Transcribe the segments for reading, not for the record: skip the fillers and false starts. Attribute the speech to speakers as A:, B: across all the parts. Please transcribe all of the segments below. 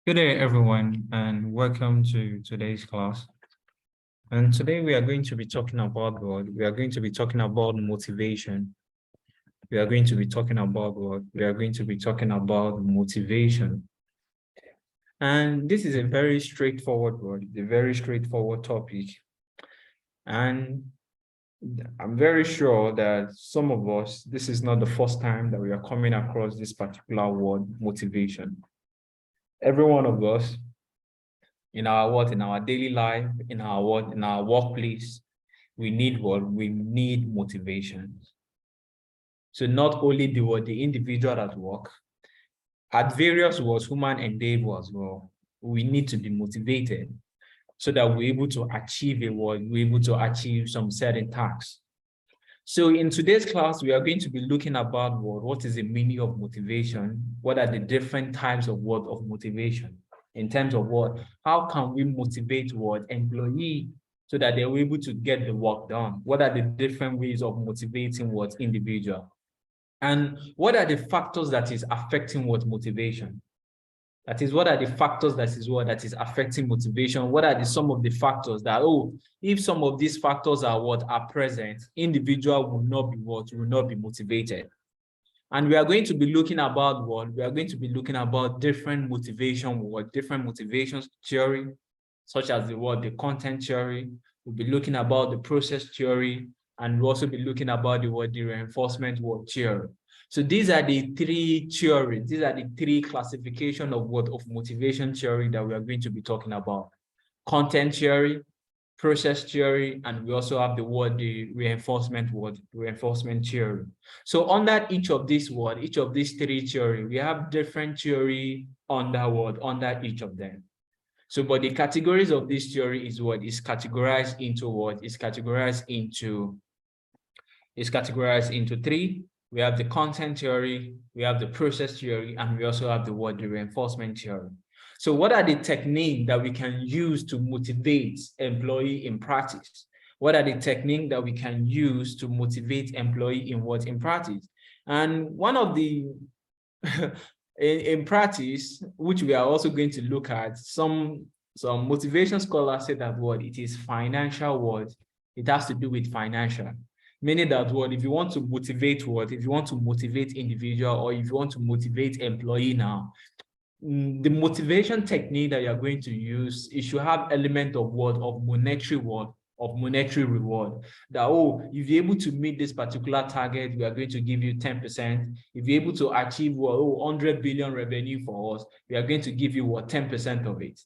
A: Good day, everyone, and welcome to today's class. And today we are going to be talking about what? We are going to be talking about motivation. We are going to be talking about what? We are going to be talking about motivation. And this is a very straightforward word, a very straightforward topic. And I'm very sure that some of us, this is not the first time that we are coming across this particular word, motivation. Every one of us, in our daily life, in our workplace, we need what? We need motivation. So not only the individual at work, at various human endeavor as well, we need to be motivated so that we're able to achieve we're able to achieve some certain tasks. So in today's class, we are going to be looking about what is the meaning of motivation? What are the different types of motivation? In terms of how can we motivate employee so that they're able to get the work done? What are the different ways of motivating individual? And what are the factors that is affecting motivation? That is, what are the factors that is affecting motivation? What are some of the factors that, if some of these factors are present, individual will not be motivated. And we are going to be looking about we are going to be looking about different motivations theory, such as the content theory. We'll be looking about the process theory, and we'll also be looking about the reinforcement theory. So these are the three theories. These are the three classification of motivation theory that we are going to be talking about: content theory, process theory, and we also have the reinforcement theory. So under each of these three theory, we have different theory under each of them. So, but the categories of this theory is categorized into three. We have the content theory, we have the process theory, and we also have the reinforcement theory. So what are the techniques that we can use to motivate employee in practice? What are the techniques that we can use to motivate employee in practice? And one of the, in practice, which we are also going to look at, some motivation scholars say that it is financial it has to do with financial. Meaning that if you want to motivate individual, or if you want to motivate employee now, the motivation technique that you're going to use, it should have element of monetary reward. That, if you're able to meet this particular target, we are going to give you 10%. If you're able to achieve 100 billion revenue for us, we are going to give you 10% of it.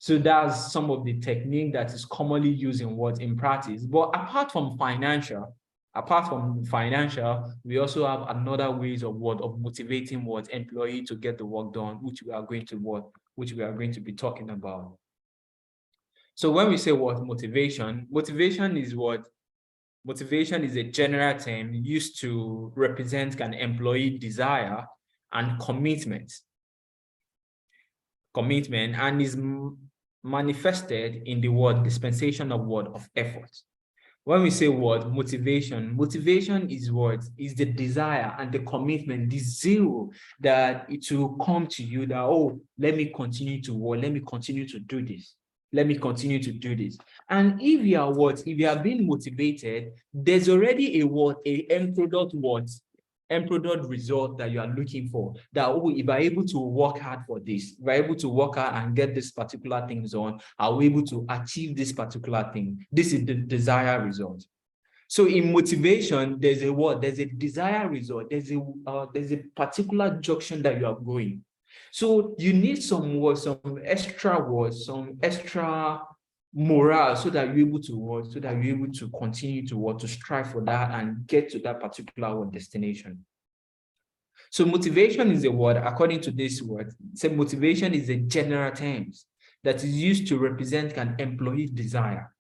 A: So that's some of the technique that is commonly used in practice. But apart from financial, we also have another ways of motivating employee to get the work done, which we are going to be talking about. So when we say motivation is a general term used to represent an employee desire and commitment, and is manifested in the dispensation of effort. When we say motivation is the desire and the commitment, the zeal that it will come to you that, let me continue to do this. Let me continue to do this. And if you are being motivated, there's already a end product result that you are looking for. That, if I'm able to work hard for this, if I'm able to work hard and get this particular things on, I'll be able to achieve this particular thing. This is the desired result. So in motivation, there's a desired result. There's a particular junction that you are going. So you need some extra morale so that you're able to continue to strive for that and get to that particular destination. So motivation is a word, according to this word, motivation is a general term that is used to represent an employee desire.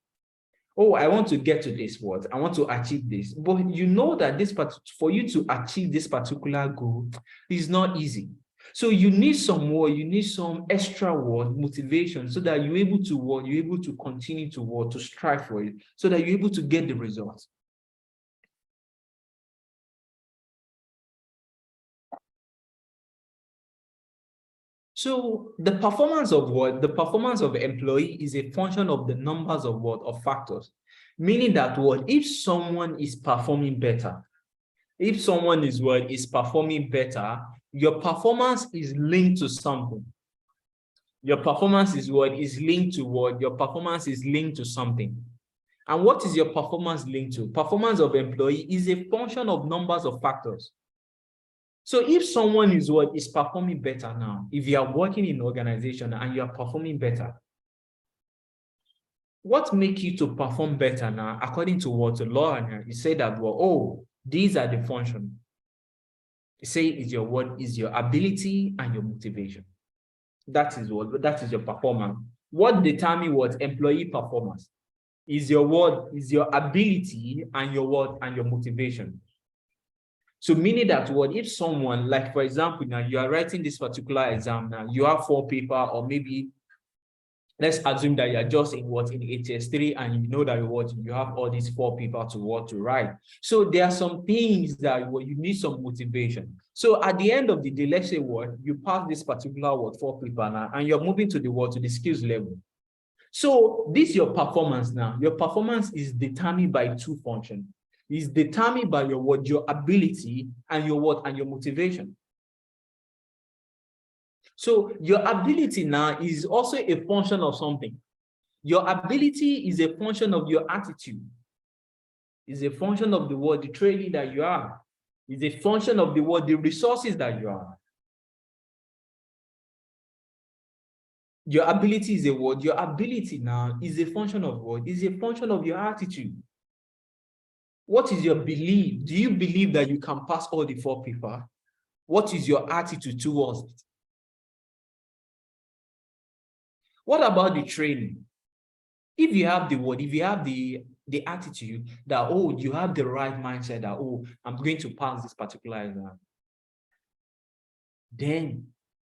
A: I want to get to this I want to achieve this. But you know that for you to achieve this particular goal is not easy. So you need some extra motivation so that you're able to continue to strive for it, so that you're able to get the results. So the performance of what? The performance of the employee is a function of the numbers of what? Of factors. Meaning that what? If someone is performing better, if someone is what? Is performing better, your performance is linked to something. Your performance is what? Is linked to what? Your performance is linked to something. And what is your performance linked to? Performance of employee is a function of numbers of factors. So if someone is what is performing better now, if you are working in an organization and you are performing better, what makes you to perform better now, according to what the law and you say that, well, oh, these are the functions. You say is your what is your ability and your motivation. That is your performance. What determines what employee performance is your what is your ability and your what and your motivation. So meaning that what if someone, like for example, now you are writing this particular exam now, you have 4 papers, or maybe let's assume that you are just in what in HS3 and you know that you have all these 4 papers to write. So there are some things that you need some motivation. So at the end of the day, let's say what you pass this particular 4 paper now, and you're moving to the skills level. So this your performance now. Your performance is determined by 2 functions. Is determined by your ability and your motivation. So your ability now is also a function of something. Your ability is a function of your attitude. Is a function of the training that you are. Is a function of the resources that you are. Your ability is a word. Your ability now is a function of what? Is a function of your attitude. What is your belief? Do you believe that you can pass all the 4 papers? What is your attitude towards it? What about the training? If you have the attitude that, oh, you have the right mindset that, oh, I'm going to pass this particular exam, then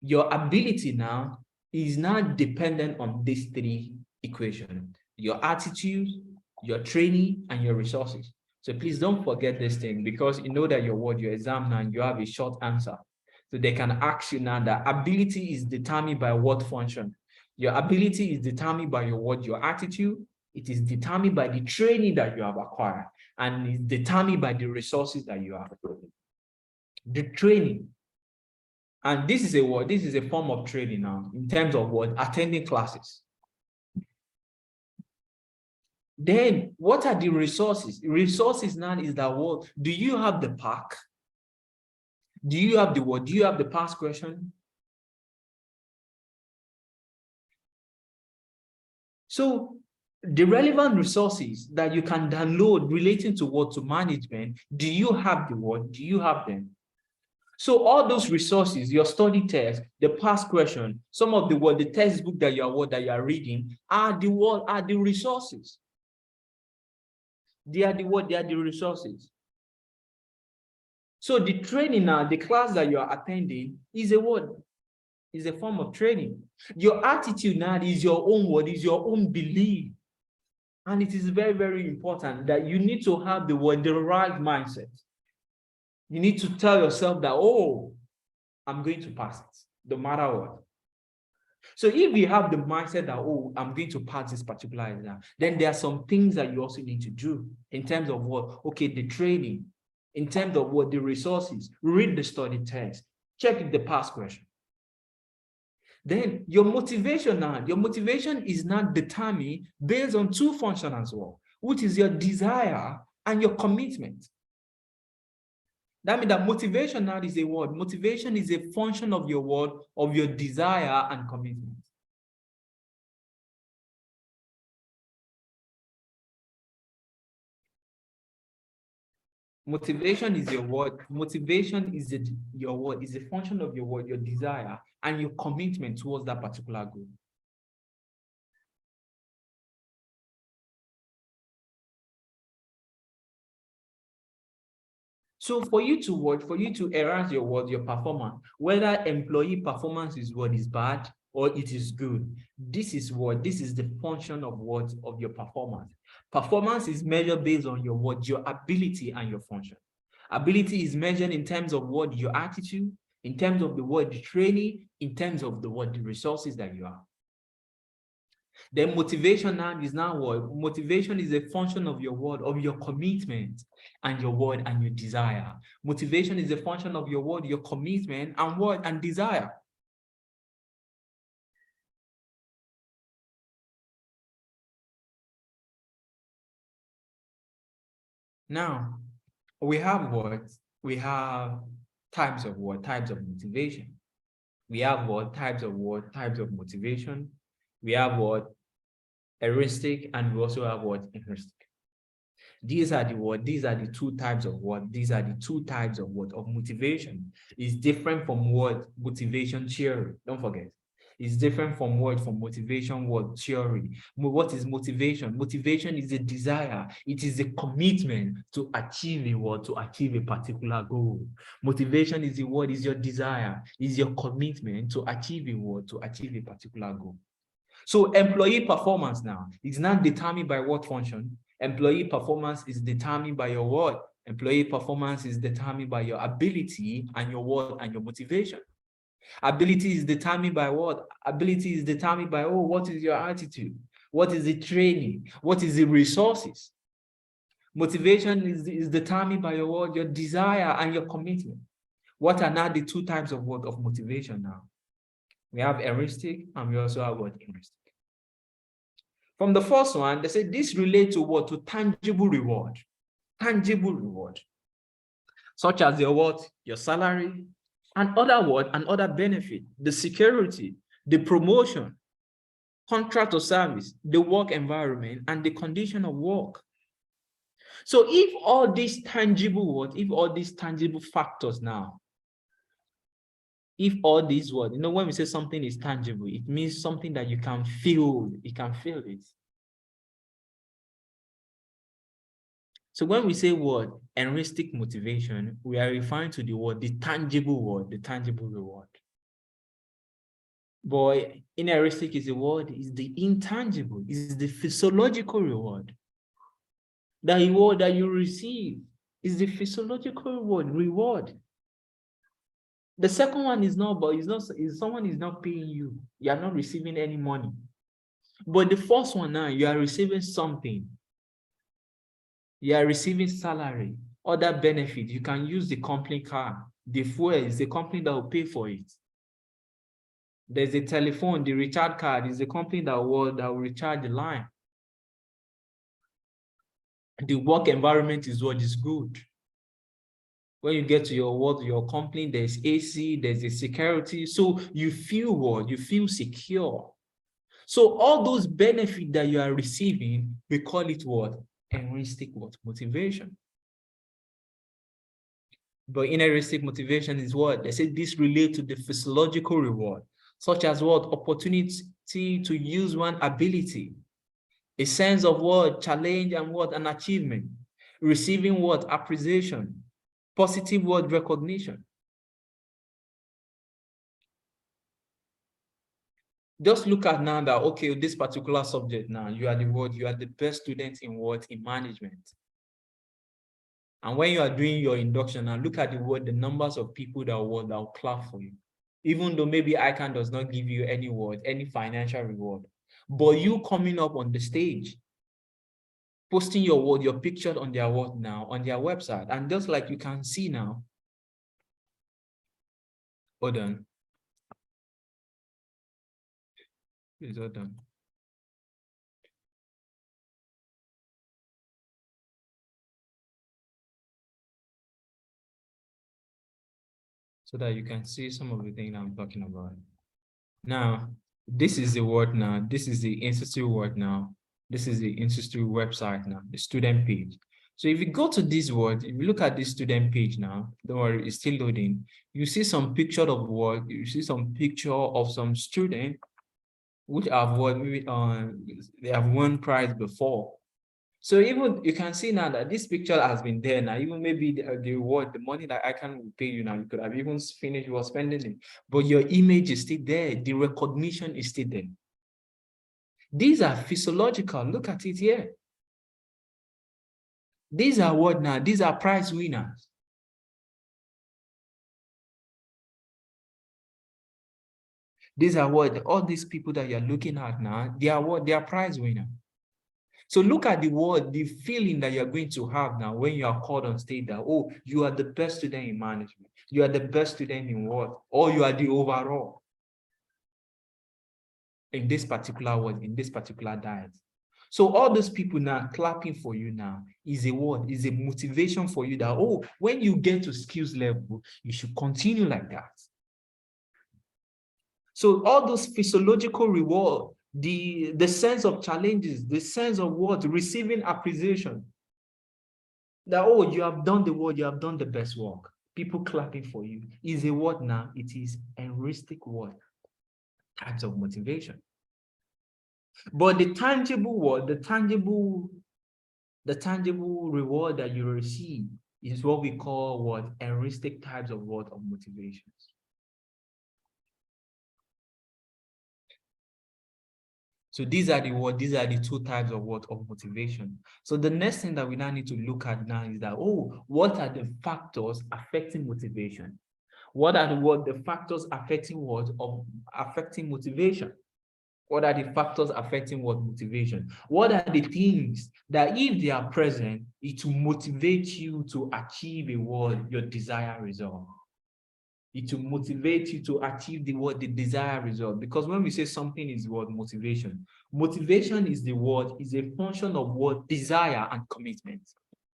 A: your ability now is not dependent on these 3 equations: your attitude, your training, and your resources. So please don't forget this thing, because you know that your exam now, you have a short answer. So they can ask you now that ability is determined by what function? Your ability is determined by your attitude. It is determined by the training that you have acquired, and it's determined by the resources that you have. The training. And this is a form of training now, in terms of attending classes. Then what are the resources? Resources now is that do you have the pack? Do you have the Do you have the past question? So the relevant resources that you can download relating to to management, do you have Do you have them? So all those resources, your study text, the past question, some of the textbook that you are reading are the resources. They are the resources. So the training now, the class that you are attending is is a form of training. Your attitude now is your own is your own belief. And it is very, very important that you need to have the right mindset. You need to tell yourself that, oh, I'm going to pass it, no matter what. So if you have the mindset that, oh, I'm going to pass this particular exam, then there are some things that you also need to do in terms of okay, the training, in terms of the resources, read the study text, check the past question. Then your motivation is not determined based on 2 functions as well, which is your desire and your commitment. That means that motivation now is a word. Motivation is a function of your of your desire and commitment. Motivation is your word. Motivation is your word, is a function of your your desire and your commitment towards that particular goal. So for you to enhance your performance, whether employee performance is bad or it is good, this is the function of of your performance. Performance is measured based on your ability and your function. Ability is measured in terms of your attitude. in terms of the word the training, in terms of the word the resources that you have. Then motivation now is now what? Motivation is a function of your word, of your commitment and your word and your desire. Motivation is a function of your word, your commitment and word and desire. Now, we have what? We have types of what? Types of motivation. We have what? Types of what? Types of motivation. We have what? Heuristic, and we also have what? Heuristic. These are the what? These are the two types of what? These are the two types of what? Of motivation. It's different from what? Motivation theory. Don't forget. It's different from what? From motivation what? Theory. What is motivation? Motivation is a desire. It is a commitment to achieve a what? To achieve a particular goal. Motivation is the what? Is your desire. Is your commitment to achieve a what? To achieve a particular goal. So employee performance now is not determined by what function. Employee performance is determined by your what? Employee performance is determined by your ability and your what and your motivation. Ability is determined by what? Ability is determined by, oh, what is your attitude? What is the training? What is the resources? Motivation is determined by your what? Your desire and your commitment. What are now the two types of what? Of motivation now? We have heuristic and we also have what? Heuristic. From the first one, they say this relates to what? To tangible reward. Tangible reward. Such as your what? Your salary, and other what? And other benefit, the security, the promotion, contract or service, the work environment, and the condition of work. So if all these tangible what? If all these tangible factors now, if all these what? When we say something is tangible, it means something that you can feel, you can feel it. So when we say word, heuristic motivation, we are referring to the word, the tangible word, the tangible reward. But in heuristic is the word, is the intangible, is the physiological reward. The reward that you receive is the physiological reward. The second one is not, but is someone is not paying you. You are not receiving any money. But the first one now, you are receiving something. You are receiving salary, other benefits. You can use the company car. The fuel is the company that will pay for it. There's a telephone, the recharge card is the company that will recharge the line. The work environment is what is good. When you get to your work, your company, there's AC, there's a security. So you feel what? You feel secure. So all those benefits that you are receiving, we call it what? Heuristic what? Motivation. But heuristic motivation is what? They say this relates to the physiological reward, such as what? Opportunity to use one ability, a sense of what? Challenge and what? An achievement, receiving what? Appreciation, positive word recognition. Just look at now that, okay, this particular subject now, you are the best student in what? In management. And when you are doing your induction, now look at the numbers of people that will clap for you. Even though maybe ICAN does not give you any financial reward, but you coming up on the stage, posting your picture on their on their website, and just like you can see now. Hold on. Please hold on. So that you can see some of the things I'm talking about. Now, this is the word now. This is the institute word now. This is the institute website now, the student page. So if you go to this word, if you look at this student page now, don't worry, it's still loading. You see some picture of work. You see some picture of some student which have they have won prize before. So even you can see now that this picture has been there now. Even maybe the reward, the money that ICAN will pay you now, you could have even finished your spending it, but your image is still there. The recognition is still there. These are physiological. Look at it here. These are what now? These are prize winners. These are what all these people that you're looking at now, they are what they are prize winner. So look at the word, the feeling that you're going to have now when you are called on stage that, oh, you are the best student in management, you are the best student in what, or you are the overall in this particular word, in this particular diet. So all those people now clapping for you now is a word, is a motivation for you that, oh, when you get to skills level, you should continue like that. So all those physiological reward, the sense of challenges, the sense of what, receiving appreciation, that, oh, you have done the word, you have done the best work. People clapping for you is a word now. It is a heuristic word, types of motivation. But the tangible word, the tangible reward that you receive is what we call what, heuristic types of word of motivations. So these are the two types of what of motivation. So the next thing that we now need to look at now is that, oh, what are the factors affecting motivation? What are the factors affecting what of affecting motivation? What are the factors affecting what motivation? What are the things that if they are present, it will motivate you to achieve your desired result? It will motivate you to achieve the desired result. Because when we say something is what motivation is is a function of what desire and commitment.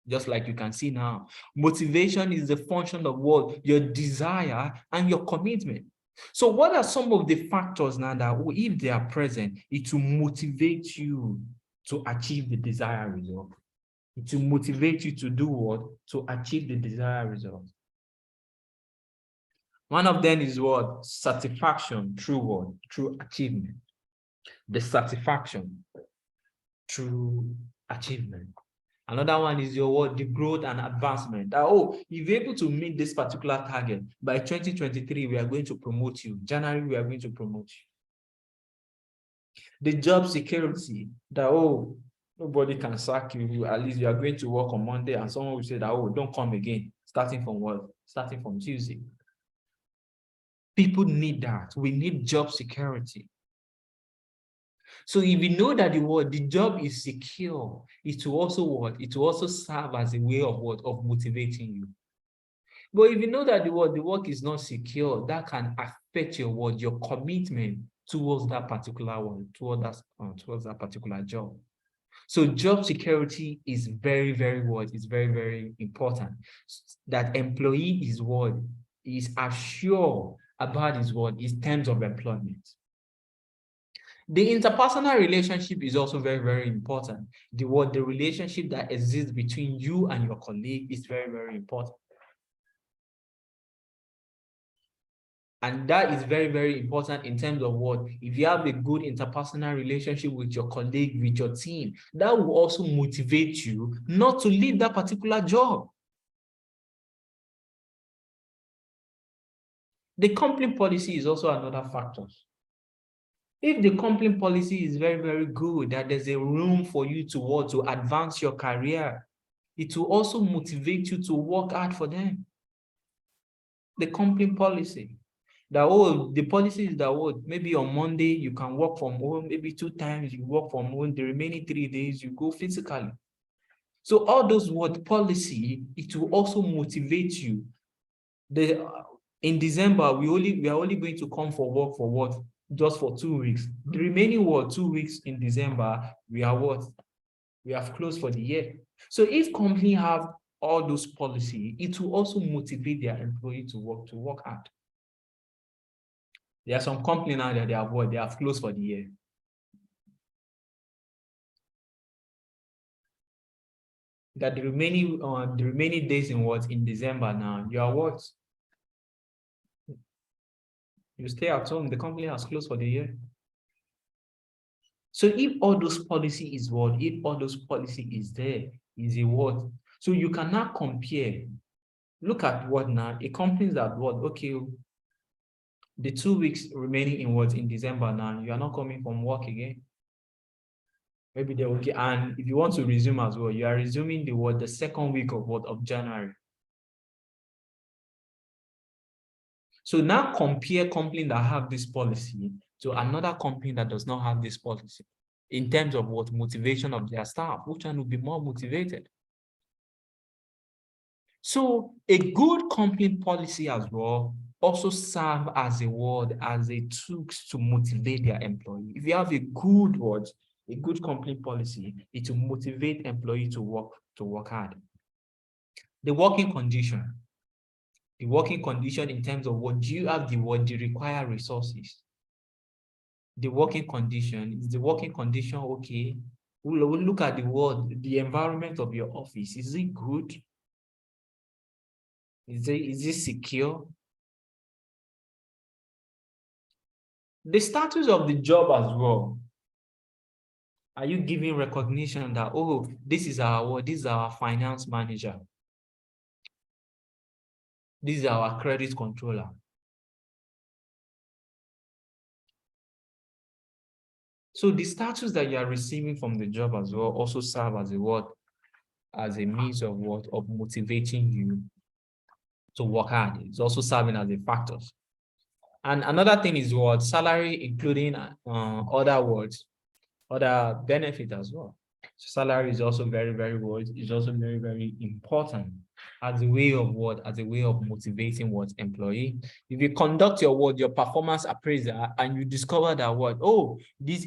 A: Just like you can see now, motivation is the function of what your desire and your commitment. So what are some of the factors now that if they are present, it will motivate you to achieve the desired result? It will motivate you to do what? To achieve the desired result. One of them is what? Satisfaction through what? Through achievement. The satisfaction through achievement. Another one is your what? The growth and advancement. That, oh, if you're able to meet this particular target, by 2023, we are going to promote you. January, we are going to promote you. The job security. That, oh, nobody can sack you. At least you are going to work on Monday and someone will say that, oh, don't come again. Starting from what? Starting from Tuesday. People need that. We need job security. So if you know that the job is secure, it will also what? It will also serve as a way of what? Of motivating you. But if you know that the work is not secure, that can affect your commitment towards that particular one, towards that particular job. So job security is very, very is very, very important. That employee is assured about his terms of employment. The interpersonal relationship is also very, very important. The relationship that exists between you and your colleague is very, very important. And that is very, very important in terms of what? If you have a good interpersonal relationship with your colleague, with your team, that will also motivate you not to leave that particular job. The company policy is also another factor. If the company policy is very, very good, that there's a room for you to advance your career, it will also motivate you to work hard for them. The company policy. The policy is that maybe on Monday you can work from home, maybe 2 times you work from home, the remaining 3 days you go physically. So all those policy, it will also motivate you. In December, we are only going to come for work for what? Just for 2 weeks. The remaining 2 weeks in December, we are what? We have closed for the year. So if company have all those policy, it will also motivate their employee to work hard. There are some companies now that they have closed for the year. That the remaining days in December now, you are what? You stay at home, the company has closed for the year. So if all those policy is if all those policy is there, is a what? So you cannot compare. Look at what now? A company that okay, the 2 weeks remaining in December now, you are not coming from work again. Maybe they will get, and if you want to resume as well, you are resuming the second week of January. So now compare companies that have this policy to another company that does not have this policy in terms of what motivation of their staff, which one will be more motivated. So a good company policy as well also serve as a word, as a tool to motivate their employee. If you have a good word, a good company policy, it will motivate employee to work hard. The working condition. The working condition in terms of what do you have the required resources. The working condition, is the working condition okay? We'll look at the environment of your office. Is it good? Is it secure? The status of the job as well. Are you giving recognition that, oh, this is our finance manager. This is our credit controller. So the status that you are receiving from the job as well also serve as a means of motivating you to work hard. It's also serving as a factor. And another thing is salary, including other benefits as well. So salary is also very, very very, very important as a way of motivating employee. If you conduct your performance appraisal and you discover that this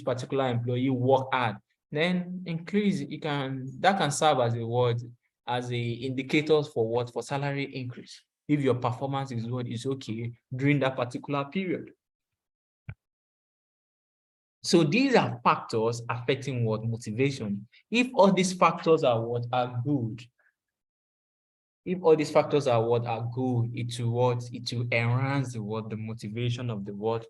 A: particular employee work hard, then that can serve as a indicators for salary increase. If your performance is okay during that particular period. So these are factors affecting motivation. If all these factors are good, it will enhance the motivation of the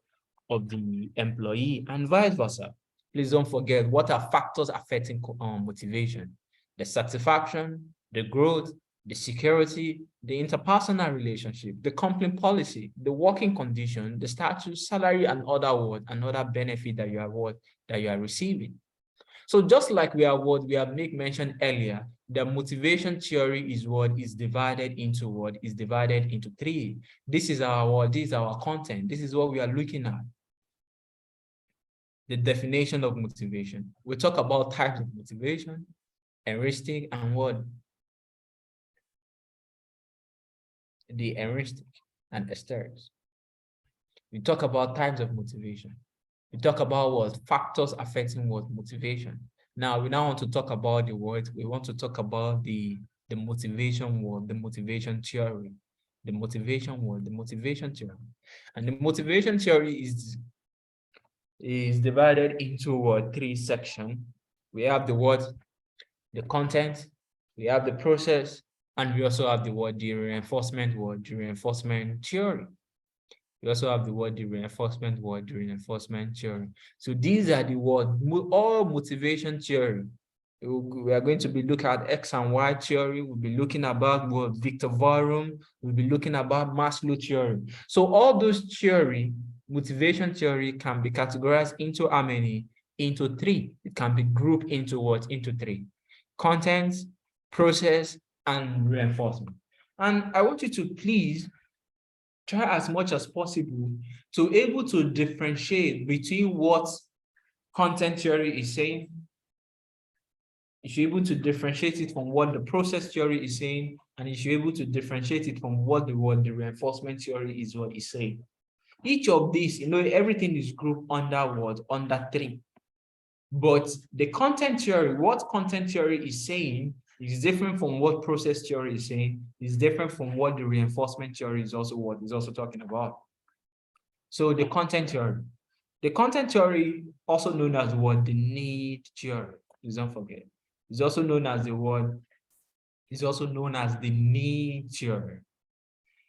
A: employee and vice versa. Please don't forget what are factors affecting motivation: the satisfaction, the growth, the security, the interpersonal relationship, the company policy, the working condition, the status, salary, and other benefit that you are receiving. So just like we have made mention earlier, the motivation theory is divided into three. This is our content. This is what we are looking at. The definition of motivation. We talk about types of motivation, heuristic, and the heuristic and hysterics. We talk about types of motivation. We talk about factors affecting motivation. Now we want to talk about we want to talk about the motivation the motivation theory. The motivation theory. And the motivation theory is divided into three sections. We have the content, we have the process, and we also have the reinforcement theory. We also have the reinforcement theory. So these are the all motivation theory. We are going to be looking at X and Y theory. We'll be looking about Victor Varum. We'll be looking about Maslow theory. So all those motivation theory can be categorized into how many? Into three. It can be grouped into Into three: content, process, and reinforcement. And I want you to please try as much as possible to able to differentiate between what content theory is saying. You should be able to differentiate it from what the process theory is saying, and you should be able to differentiate it from what the reinforcement theory is saying. Each of these, everything is grouped under three. But the content theory, what content theory is saying is different from what process theory is saying, is different from what the reinforcement theory is also talking about. So the content theory. The content theory, also known as the need theory. Please don't forget. It's also known as the need theory.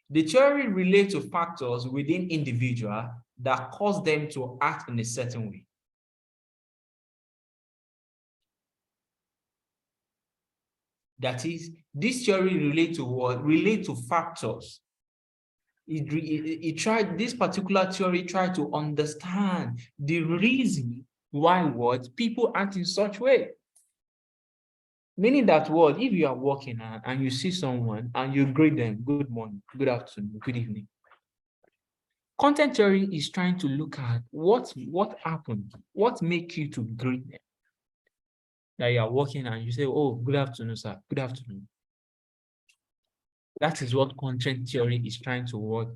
A: The theory relates to factors within individual that cause them to act in a certain way. That is, this theory relates to what? Relate to factors. This particular theory tried to understand the reason why people act in such way. Meaning that if you are working and you see someone and you greet them, good morning, good afternoon, good evening, Content theory is trying to look at what happened, what makes you to greet them. That you are walking and you say, oh, good afternoon, sir. Good afternoon. That is what content theory is trying to work.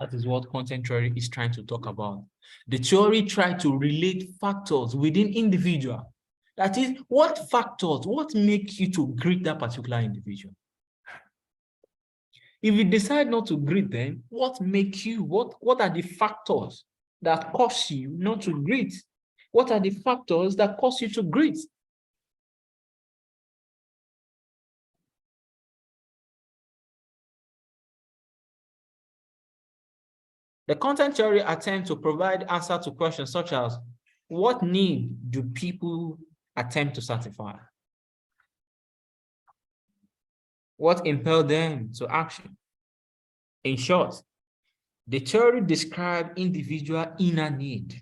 A: That is what content theory is trying to talk about. The theory tries to relate factors within individual. That is, what factors, what make you to greet that particular individual? If you decide not to greet them, what make you, what are the factors that cause you not to greet? What are the factors that cause you to greet? The content theory attempts to provide answer to questions such as, what need do people attempt to satisfy? What impels them to action? In short, the theory describes individual inner need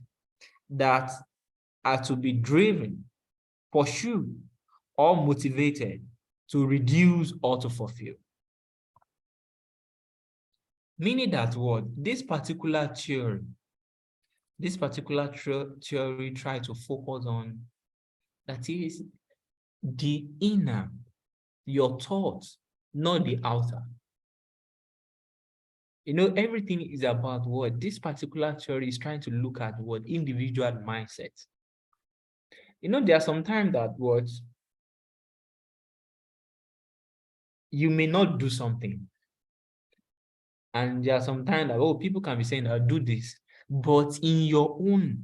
A: that are to be driven, pursued, or motivated to reduce or to fulfill. Meaning that what this particular theory tries to focus on, that is the inner, your thoughts, not the outer. You know, everything is about what this particular theory is trying to look at, what individual mindset. You know, there are some times that what you may not do something. And there are some times that, oh, people can be saying, I'll do this. But in your own,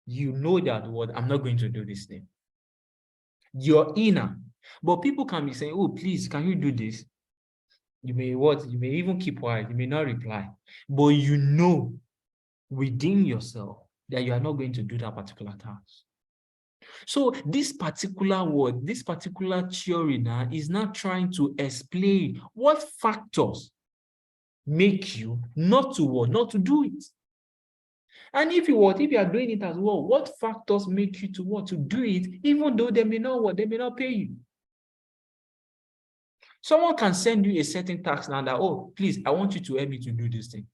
A: you know that what I'm not going to do this thing. Your inner. But people can be saying, oh, please, can you do this? You may what? You may even keep quiet. You may not reply. But you know within yourself that you are not going to do that particular task. So this particular word, this particular theory now is not trying to explain what factors make you not to what, not to do it. And if you are doing it as well, what factors make you to what, to do it, even though they may not pay you. Someone can send you a certain task now that, oh, please, I want you to help me to do this thing.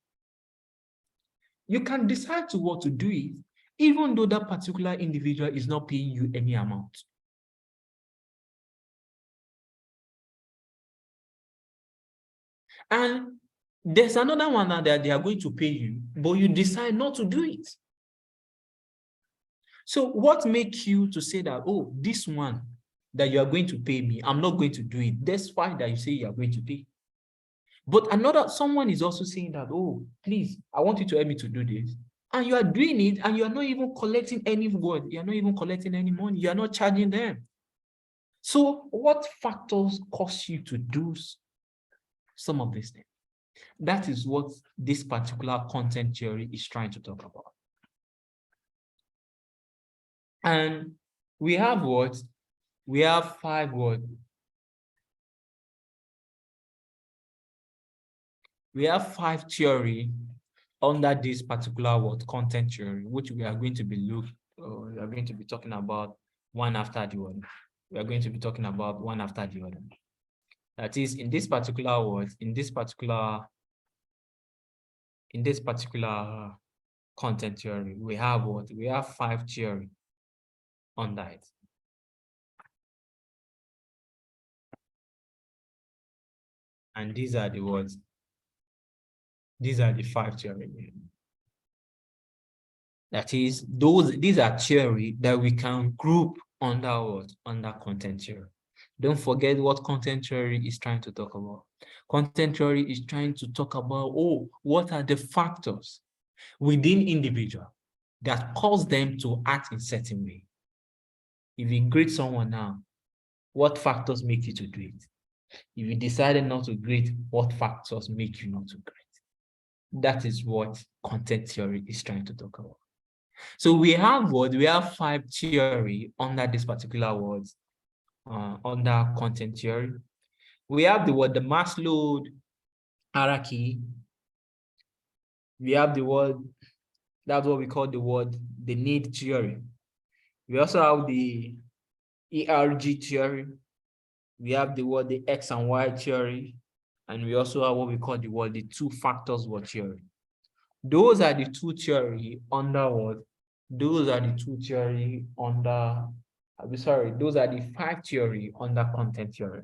A: You can decide to what to do it, even though that particular individual is not paying you any amount. And there's another one now that they are going to pay you, but you decide not to do it. So what makes you to say that, oh, this one that you are going to pay me, I'm not going to do it. That's fine that you say you are going to pay. But someone is also saying that, oh, please, I want you to help me to do this. And you are doing it and you are not even collecting any word. You are not even collecting any money. You are not charging them. So what factors cause you to do some of these things? That is what this particular content theory is trying to talk about. And we have what? We have 5 words. We have 5 theory under this particular word, content theory, which we are going to be talking about one after the other. We are going to be talking about one after the other. That is, in this particular word, in this particular content theory, we have what? We have 5 theory under it. And these are the words. These are the 5 theory. That is, these are theory that we can group under what? Under content theory. Don't forget what content theory is trying to talk about. Content theory is trying to talk about, oh, what are the factors within individual that cause them to act in certain way? If you greet someone now, what factors make you to do it? If you decided not to greet, what factors make you not to greet? That is what content theory is trying to talk about. So we have what? We have 5 theory under this particular word, under content theory. We have the word, the Maslow hierarchy. We have the word, that's what we call the word, the need theory. We also have the ERG theory. We have the word, the X and Y theory. And we also have what we call the word, the 2 factors word theory. Those are the two theory under what? Those are the two theory under, those are the 5 theory under content theory.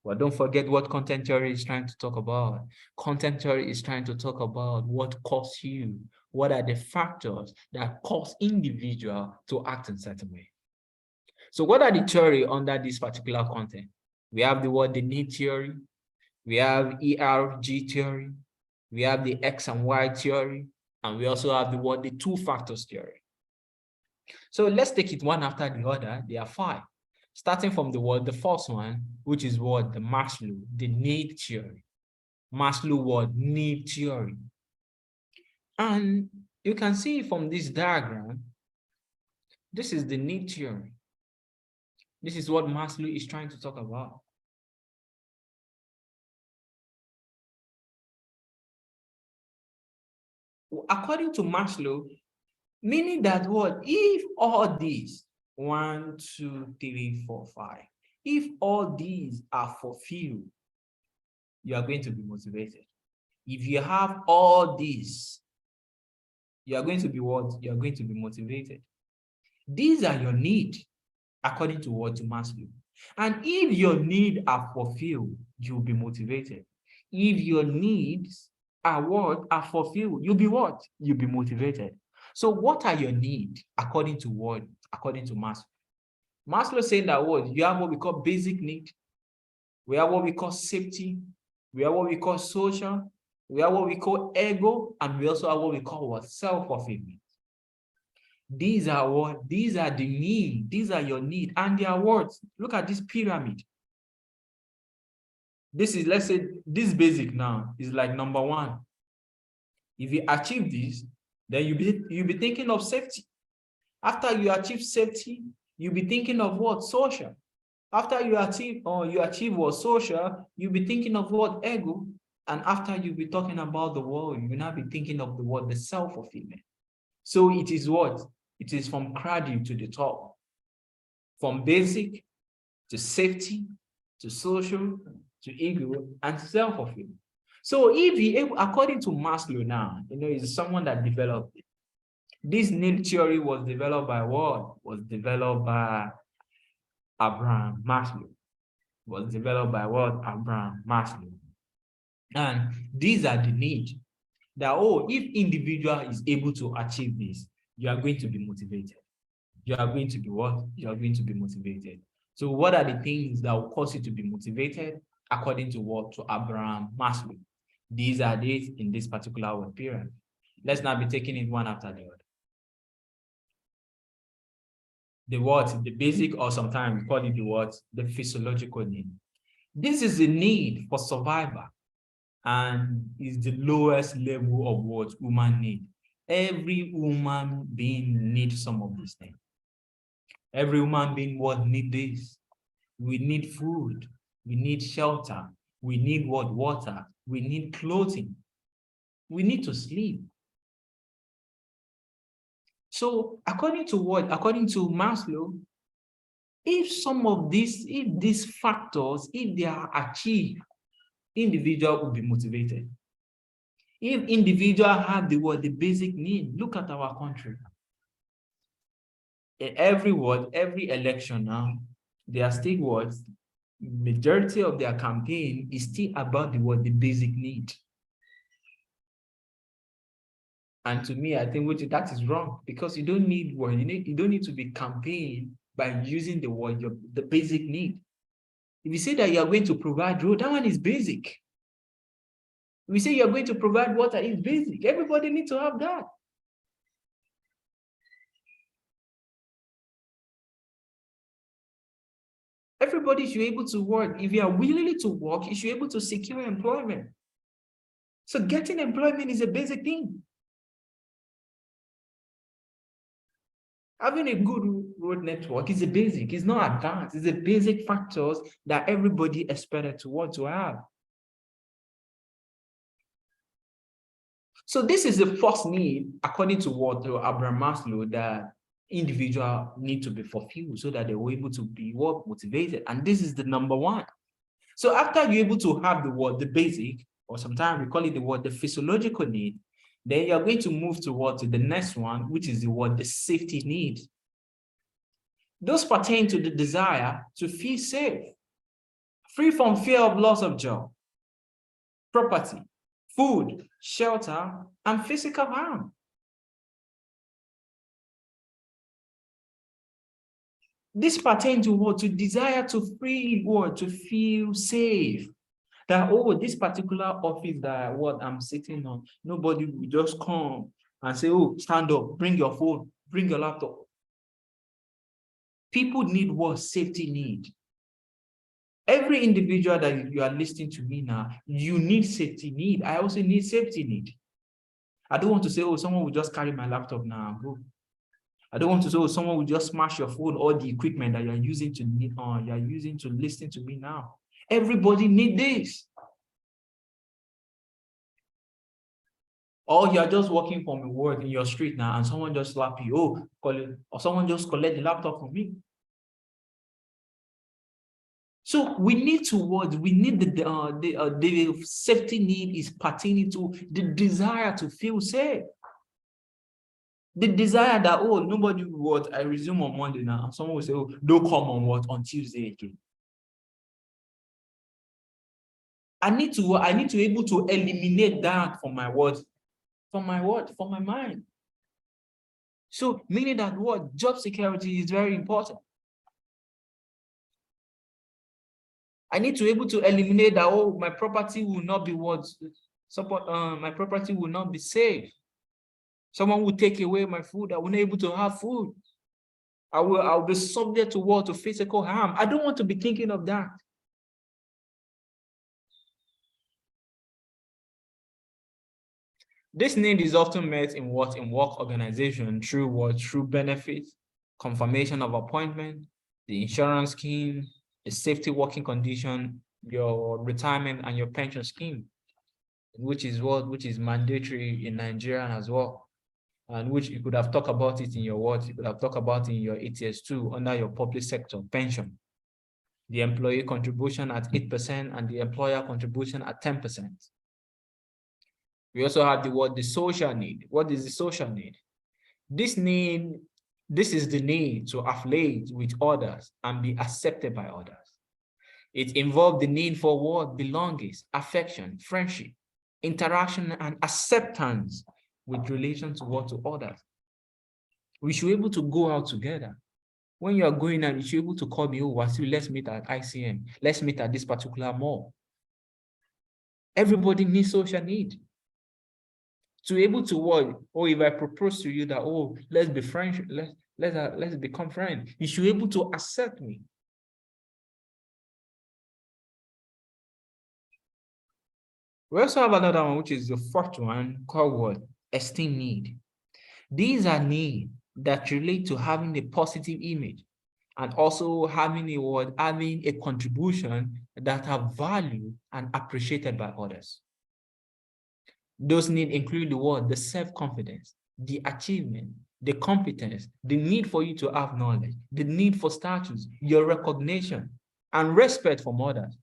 A: But don't forget what content theory is trying to talk about. Content theory is trying to talk about what causes you, what are the factors that cause individual to act in certain way. So what are the theory under this particular content? We have the need theory, we have ERG theory, we have the X and Y theory, and we also have the two factors theory. So let's take it one after the other. There are 5. Starting from the first one, which is the Maslow, the need theory. Maslow need theory. And you can see from this diagram, this is the need theory. This is what Maslow is trying to talk about. According to Maslow, meaning that if all these 1, 2, 3, 4, 5, if all these are fulfilled, you are going to be motivated. If you have all these, you are going to be what? You are going to be motivated. These are your needs, according to to Maslow. And if your needs are fulfilled, you'll be motivated. If your needs are fulfilled, you'll be what? You'll be motivated. So what are your needs according to what? According to Maslow. Maslow saying that you have what we call basic need. We have what we call safety. We have what we call social. We have what we call ego. And we also have what we call self-fulfillment. These are These are the need. These are your need. And they are what? Look at this pyramid. This is, let's say, this basic now is like number 1. If you achieve this, then you'll be thinking of safety. After you achieve safety, you'll be thinking of what? Social. After you achieve what? Social, you'll be thinking of what? Ego. And after you'll be talking about the world, you will now be thinking of the word, the self-fulfillment. So it is what? It is from cradle to the top. From basic to safety, to social, to ego, and to self-fulfillment. So if you, according to Maslow now, is someone that developed it. This need theory was developed by what? Was developed by Abraham Maslow. Was developed by what? Abraham Maslow. And these are the needs that, if individual is able to achieve this, you are going to be motivated. You are going to be what? You are going to be motivated. So what are the things that will cause you to be motivated according to what? To Abraham Maslow. These are these in this particular period. Let's now be taking it one after the other. The basic, or sometimes we call it the physiological need. This is the need for survival and is the lowest level of what human need. Every human being needs some of these things. Every human being need this. We need food, we need shelter, we need water, we need clothing, we need to sleep. So according to Maslow, if these factors, if they are achieved, individual will be motivated. If individual have the basic need, look at our country. Every election now, they are still majority of their campaign is still about the basic need. And to me, I think that is wrong, because you don't need you don't need to be campaign by using the basic need. If you say that you are going to provide road, that one is basic. If we say you're going to provide water, it's basic. Everybody needs to have that. Everybody should be able to work. If you are willing to work, you should be able to secure employment. So getting employment is a basic thing. Having a good road network is a basic. It's not advanced. It's a basic factors that everybody expected to want to have. So this is the first need, according to Abraham Maslow, that individual need to be fulfilled so that they were able to be motivated. And this is the number 1. So after you're able to have the basic, or sometimes we call it the physiological need, Then you're going to move to what? To the next one, which is the what? The safety need. Those pertain to the desire to feel safe, free from fear of loss of job, property, food, shelter, and physical harm. This pertains to what? To desire to free what? To feel safe. That, oh, this particular office that what I'm sitting on, nobody will just come and say, oh, stand up, bring your phone, bring your laptop. People need what? Safety need. Every individual that you are listening to me now, you need safety need. I also need safety need. I don't want to say, oh, someone will just carry my laptop now and go. I don't want to say, oh, someone will just smash your phone or the equipment that you're using to listen to me now. Everybody need this. Or you're just walking from work in your street now and someone just slap you, oh, call it, or someone just collect the laptop from me. So we need to what? We need the safety need is pertaining to the desire to feel safe. The desire that, oh, nobody will what? I resume on Monday now. And someone will say, oh, don't come on what? On Tuesday again. I need to be able to eliminate that from my words, from my mind. So meaning that what? Job security is very important. I need to be able to eliminate that, oh, my property will not be what? My property will not be safe. Someone will take away my food. I will not be able to have food. I'll be subject to what? To physical harm. I don't want to be thinking of that. This need is often met in what? In work organization through what? Through benefits, confirmation of appointment, the insurance scheme, the safety working condition, your retirement and your pension scheme, which is what? Which is mandatory in Nigeria as well. And which you could have talked about it in your what? You could have talked about in your ATS2 under your public sector pension. The employee contribution at 8% and the employer contribution at 10%. We also have the what? The social need. What is the social need? This is the need to affiliate with others and be accepted by others. It involves the need for what? Belongings, affection, friendship, interaction, and acceptance with relation to what? To others. We should be able to go out together. When you are going out, you should be able to call me, oh, Wasil, let's meet at ICN. Let's meet at this particular mall. Everybody needs social need. To be able to what? Or if I propose to you that, oh, let's be friends, let's become friends, you should be able to accept me. We also have another one, which is the fourth one, called what? Esteem need. These are needs that relate to having a positive image and also having a word, having a contribution that are valued and appreciated by others. Those needs include the word, the self-confidence, the achievement, the competence, the need for you to have knowledge, the need for status, your recognition, and respect from others.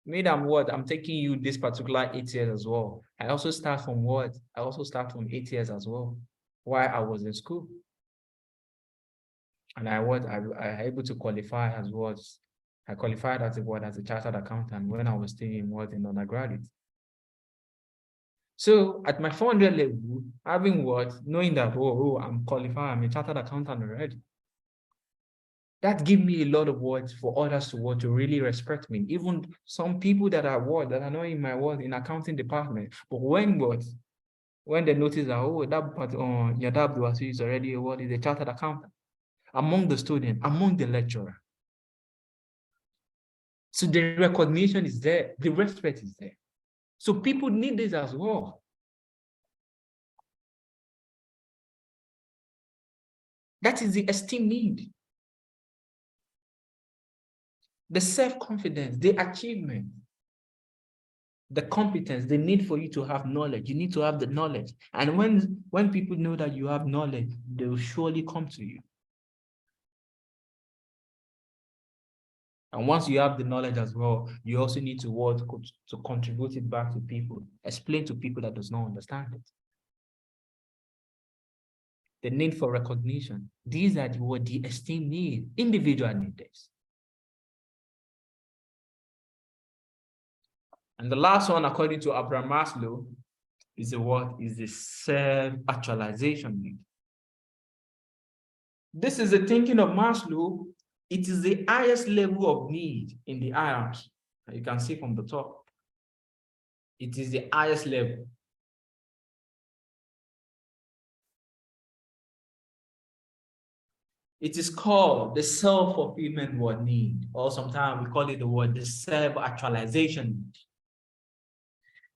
A: Made I'm what? I'm taking you this particular 8 years as well. I also start from what? I also start from 8 years as well, while I was in school. And I able to qualify as what? I qualified as a chartered accountant when I was still in undergraduate. So at my 400 level, having what? Knowing that, oh, I'm qualified, I'm a chartered accountant already. That gives me a lot of words for others to really respect me. Even some people that are not in my in accounting department. But when they notice that, oh, that is already is a chartered accountant among the student, among the lecturer. So the recognition is there, the respect is there. So people need this as well. That is the esteem need. The self-confidence, the achievement, the competence, the need for you to have knowledge. You need to have the knowledge. And when people know that you have knowledge, they will surely come to you. And once you have the knowledge as well, you also need to work to contribute it back to people, explain to people that does not understand it. The need for recognition. These are what the esteem need, individual needs. And the last one, according to Abraham Maslow, is the what? Is the self-actualization need. This is the thinking of Maslow. It is the highest level of need in the hierarchy. You can see from the top. It is the highest level. It is called the self-fulfillment word need, or sometimes we call it the word the self-actualization need.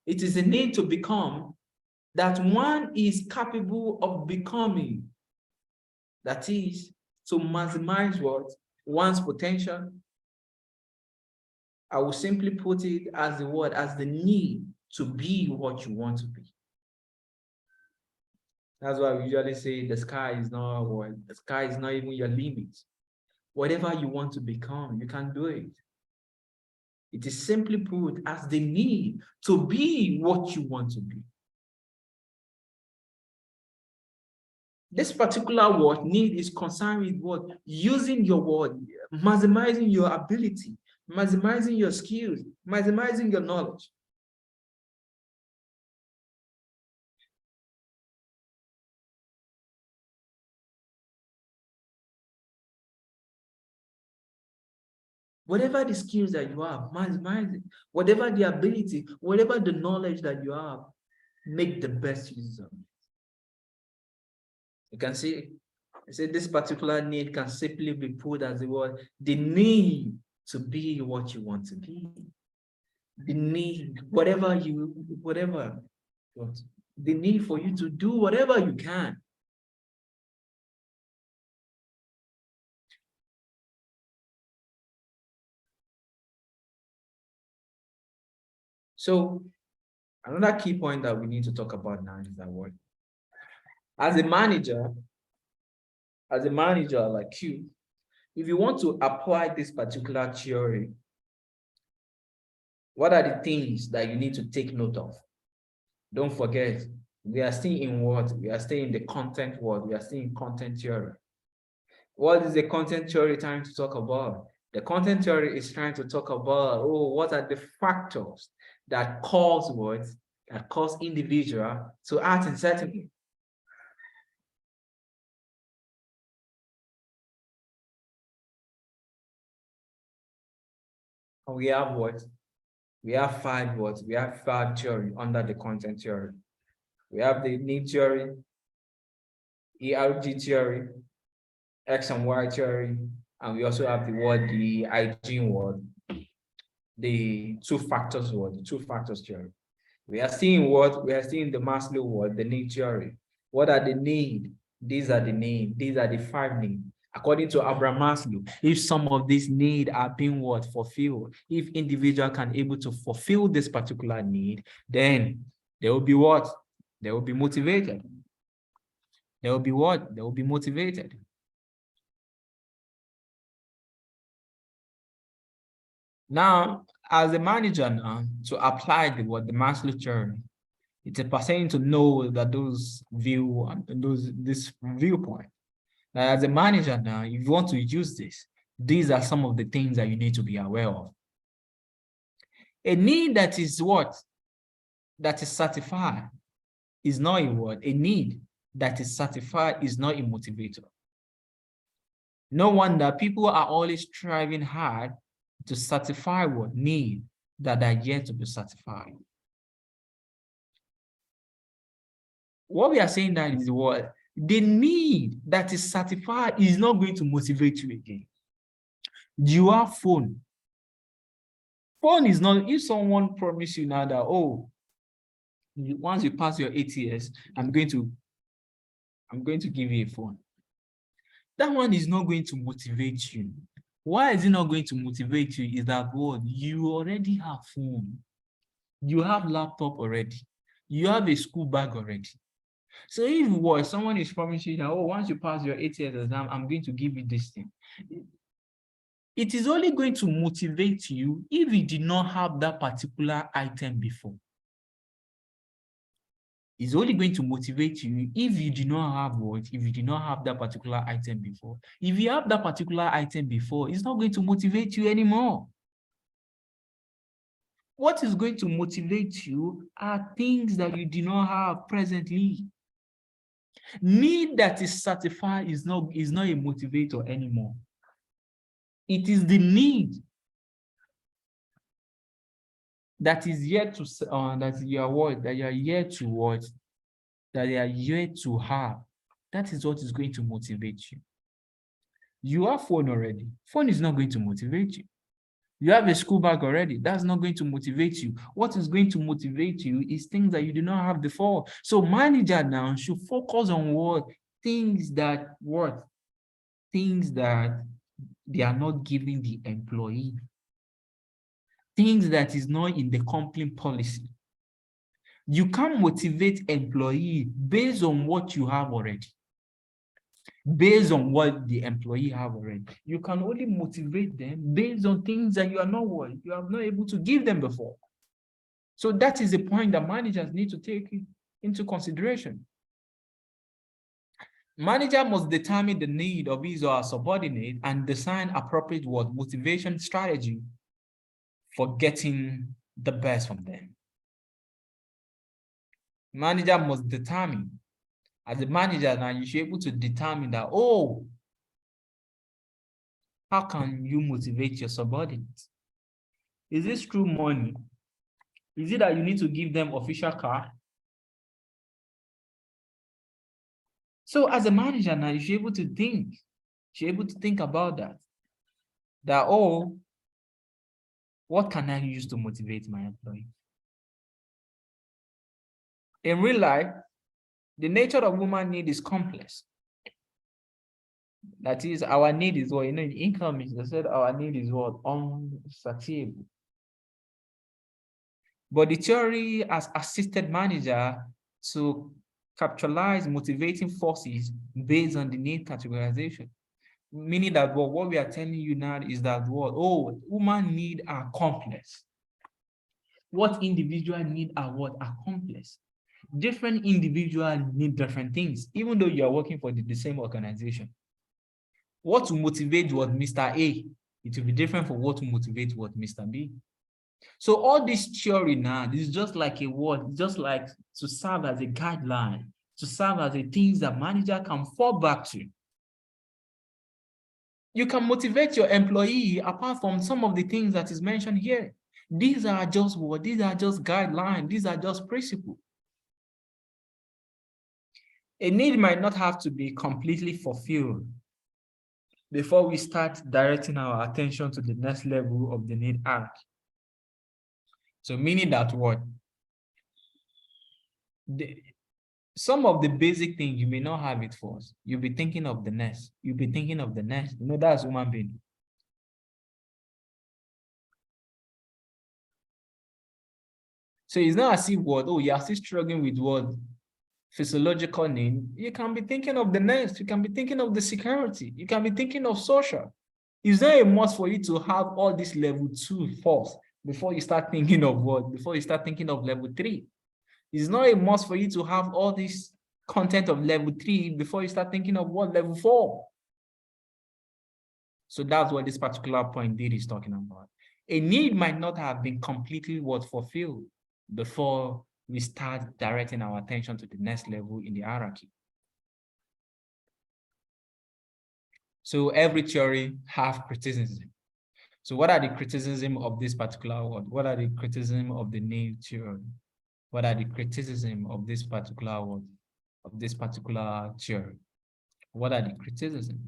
A: It is a need to become that one is capable of becoming. That is, to maximize what? One's potential. I will simply put it as the word, as the need to be what you want to be. That's why we usually say the sky is not what, the sky is not even your limit. Whatever you want to become, you can do it. It is simply put as the need to be what you want to be. This particular word, need, is concerned with what? Using your word, maximizing your ability, maximizing your skills, maximizing your knowledge. Whatever the skills that you have, maximize it. Whatever the ability, whatever the knowledge that you have, make the best use of it. You can see, this particular need can simply be put as the word, the need to be what you want to be. The need, whatever, the need for you to do whatever you can. So another key point that we need to talk about now is that word. As a manager like you, if you want to apply this particular theory, what are the things that you need to take note of? Don't forget, we are still in what? We are still in the content world. We are still in content theory. What is the content theory trying to talk about? The content theory is trying to talk about, what are the factors that cause what? That cause individual to act in certain way. And we have what? We have five words. We have five theory under the content theory. We have the need theory, ERG theory, X and Y theory, and we also have the word, the hygiene word, the two factors word, the two factors theory. We are seeing what? We are seeing the Maslow word, the need theory. What are the need? These are the need. These are the five needs. According to Abraham Maslow, if some of these needs are being what? Fulfilled, if individual can able to fulfill this particular need, then they will be what? They will be motivated. They will be what? They will be motivated. Now, as a manager now, to apply the Maslow theory, it's a person to know that this viewpoint. Now, as a manager now, if you want to use this, these are some of the things that you need to be aware of. A need that is what? That is satisfied is not a word. A need that is satisfied is not a motivator. No wonder people are always striving hard to satisfy what? Need that are yet to be satisfied. What we are saying that is what? The need that is satisfied is not going to motivate you again. You have phone. Phone is not, if someone promise you now that, once you pass your 8 years, I'm going to give you a phone. That one is not going to motivate you. Why is it not going to motivate you? Is that what? You already have phone. You have laptop already. You have a school bag already. So if someone is promising you that, once you pass your 8 years exam, I'm going to give you this thing. It is only going to motivate you if you did not have that particular item before. It's only going to motivate you if you do not have what? If you do not have that particular item before. If you have that particular item before, it's not going to motivate you anymore. What is going to motivate you are things that you do not have presently. Need that is satisfied is not a motivator anymore. It is the need that is yet to that you are yet to watch, that you are yet to have. That is what is going to motivate you. You have phone already. Phone is not going to motivate you. You have a school bag already. That's not going to motivate you. What is going to motivate you is things that you do not have before. So manager now should focus on things that they are not giving the employee. Things that is not in the company policy. You can't motivate employee based on what you have already. Based on what the employee have already. You can only motivate them based on things that you have not able to give them before. So that is the point that managers need to take into consideration. Manager must determine the need of his or her subordinate and design appropriate motivation strategy for getting the best from them. Manager must determine. As a manager now, you should be able to determine that, oh, how can you motivate your subordinates? Is this through money? Is it that you need to give them official car? So as a manager now, you should be able to think. You should be able to think about that. That, oh, what can I use to motivate my employee? In real life, the nature of human need is complex. That is, our need is what? In economics, they said our need is what? Unsatiable. But the theory has assisted manager to capitalize motivating forces based on the need categorization. Meaning that what we are telling you now is that human need are complex. What individual need are complex. Different individuals need different things, even though you are working for the same organization. What to motivate Mr. A, it will be different from what to motivate Mr. B. So all this theory now is just like a word, just like to serve as a guideline, to serve as the things that manager can fall back to. You can motivate your employee apart from some of the things that is mentioned here. These are just These are just guidelines. These are just principles. A need might not have to be completely fulfilled before we start directing our attention to the next level of the need arc. So meaning that some of the basic things you may not have it first. You'll be thinking of the next. You'll be thinking of the next. That's human being. So it's not as if you are still struggling with physiological need. You can be thinking of the next. You can be thinking of the security. You can be thinking of social. Is there a must for you to have all this level 2 first before you start thinking of before you start thinking of level 3? It's not a must for you to have all this content of level 3 before you start thinking of level 4. So that's what this particular point is talking about. A need might not have been completely fulfilled before we start directing our attention to the next level in the hierarchy. So every theory has criticism. So what are the criticism of this particular word? What are the criticism of the need theory? What are the criticism of this particular word, of this particular theory? What are the criticism?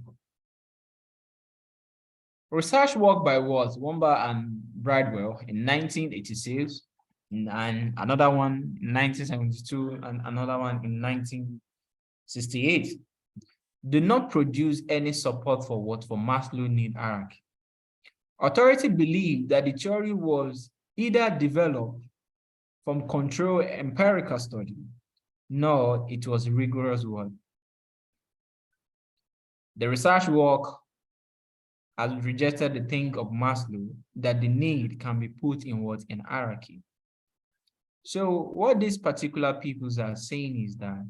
A: Research work by Womba and Bridwell in 1986, and another one in 1972, and another one in 1968, did not produce any support for Maslow need hierarchy. Authority believed that the theory was either developed from controlled empirical study, nor it was rigorous work. The research work has rejected the thing of Maslow that the need can be put in what? In hierarchy. So what these particular peoples are saying is that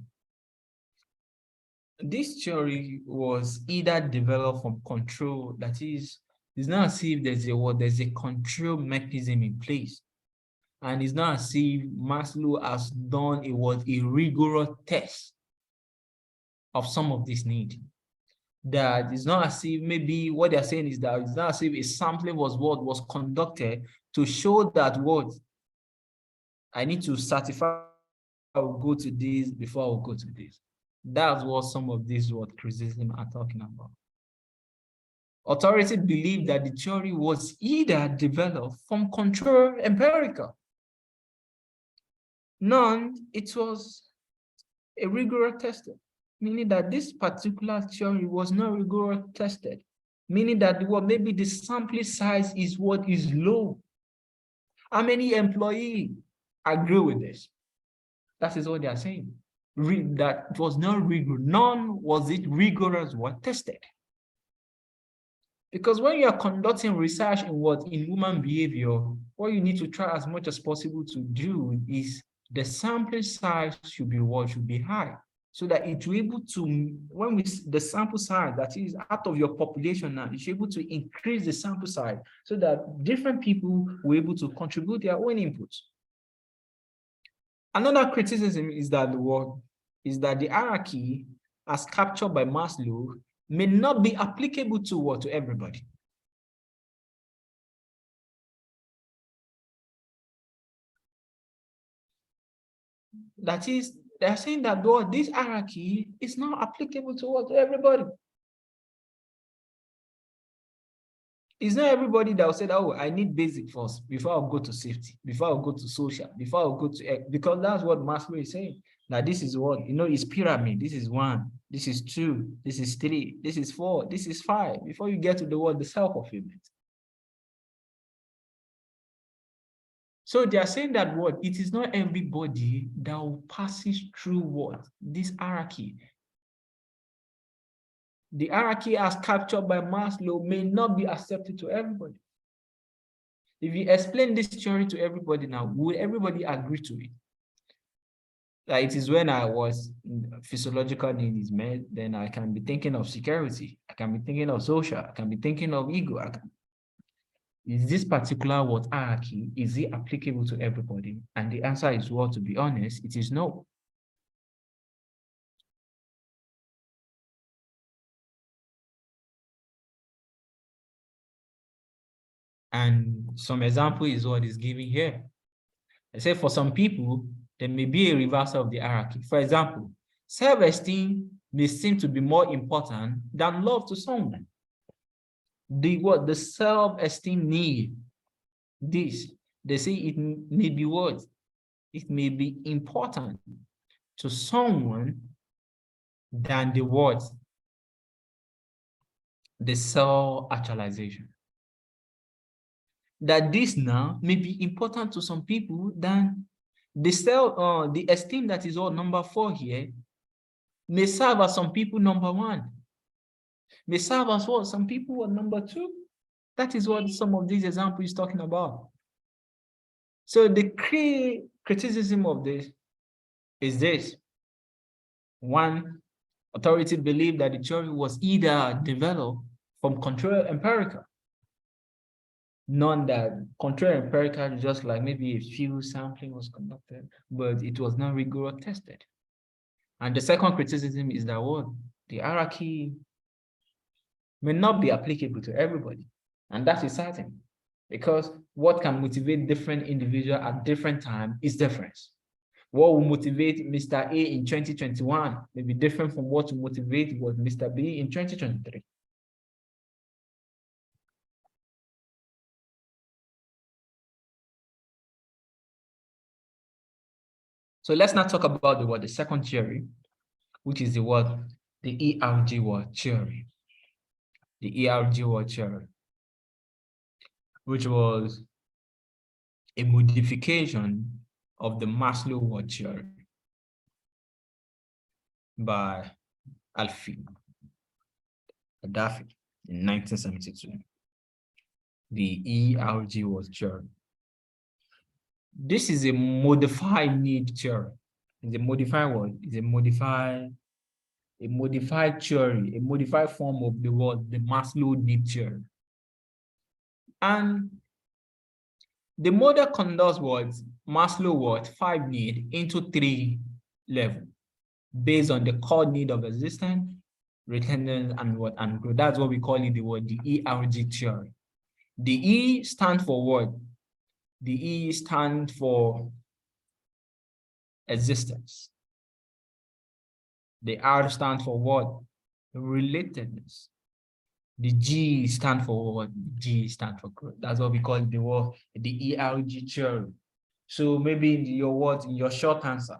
A: this theory was either developed from control, that is, it's not as if there's a control mechanism in place. And it's not as if Maslow has done a rigorous test of some of this need. That it's not as if maybe what they're saying is that it's not as if a sampling was conducted to show that what I need to certify I will go to this before I will go to this. That's what some of these criticism are talking about. Authority believe that the theory was either developed from control empirical. None, it was a rigorous tested, meaning that this particular theory was not rigorous tested, meaning that maybe the sample size is what is low. How many employees agree with this? That is what they are saying. That it was not rigorous. None was it rigorous what tested. Because when you are conducting research in human behavior, what you need to try as much as possible to do is the sample size should be high, so that it will be able to, the sample size that is out of your population now, you should be able to increase the sample size so that different people will be able to contribute their own inputs. Another criticism is that the hierarchy as captured by Maslow may not be applicable to everybody. That is, they're saying that this hierarchy is not applicable to everybody. It's not everybody that will say, oh, I need basic first before I'll go to safety, before I'll go to social, before I'll go to, because that's what Maslow is saying. That this is what, it's pyramid. This is 1, this is 2, this is 3, this is 4, this is 5, before you get to the self-fulfillment. So they are saying that it is not everybody that will passes through this hierarchy. The hierarchy as captured by Maslow may not be accepted to everybody. If you explain this theory to everybody now, will everybody agree to it? Like it is when I was physiological need is met, then I can be thinking of security, I can be thinking of social, I can be thinking of ego. Is this particular hierarchy, is it applicable to everybody? And the answer is to be honest, it is no. And some example is what is given here. I say for some people, there may be a reversal of the hierarchy. For example, self-esteem may seem to be more important than love to someone. The self-esteem need, they say it may be it may be important to someone than the self-actualization. That this now may be important to some people than the esteem that is number 4 here may serve as some people number 1, may serve as some people number 2. That is what some of these examples is talking about. So the criticism of this is this. 1, authority believed that the theory was either developed from control empirical. None that control empirical, just like maybe a few sampling was conducted, but it was not rigorously tested. And the second criticism is that the hierarchy may not be applicable to everybody. And that is certain, because what can motivate different individuals at different times is different. What will motivate Mr. A in 2021 may be different from what will motivate Mr. B in 2023. So let's now talk about the second theory, which is the ERG theory. The ERG theory, which was a modification of the Maslow theory by Gaddafi. in 1972. The ERG was theory. This is a modified need theory. It's a modified what? It's a modified theory, a modified form of the word, the Maslow need theory. And the model conducts what Maslow what 5 need into 3 levels based on the core need of existence, retention, and what and growth. That's what we call it the ERG theory. The E stands for what? The E stands for existence. The R stands for what? Relatedness. The G stands for what? G stands for growth. That's what we call the ERG theory. So maybe in your short answer,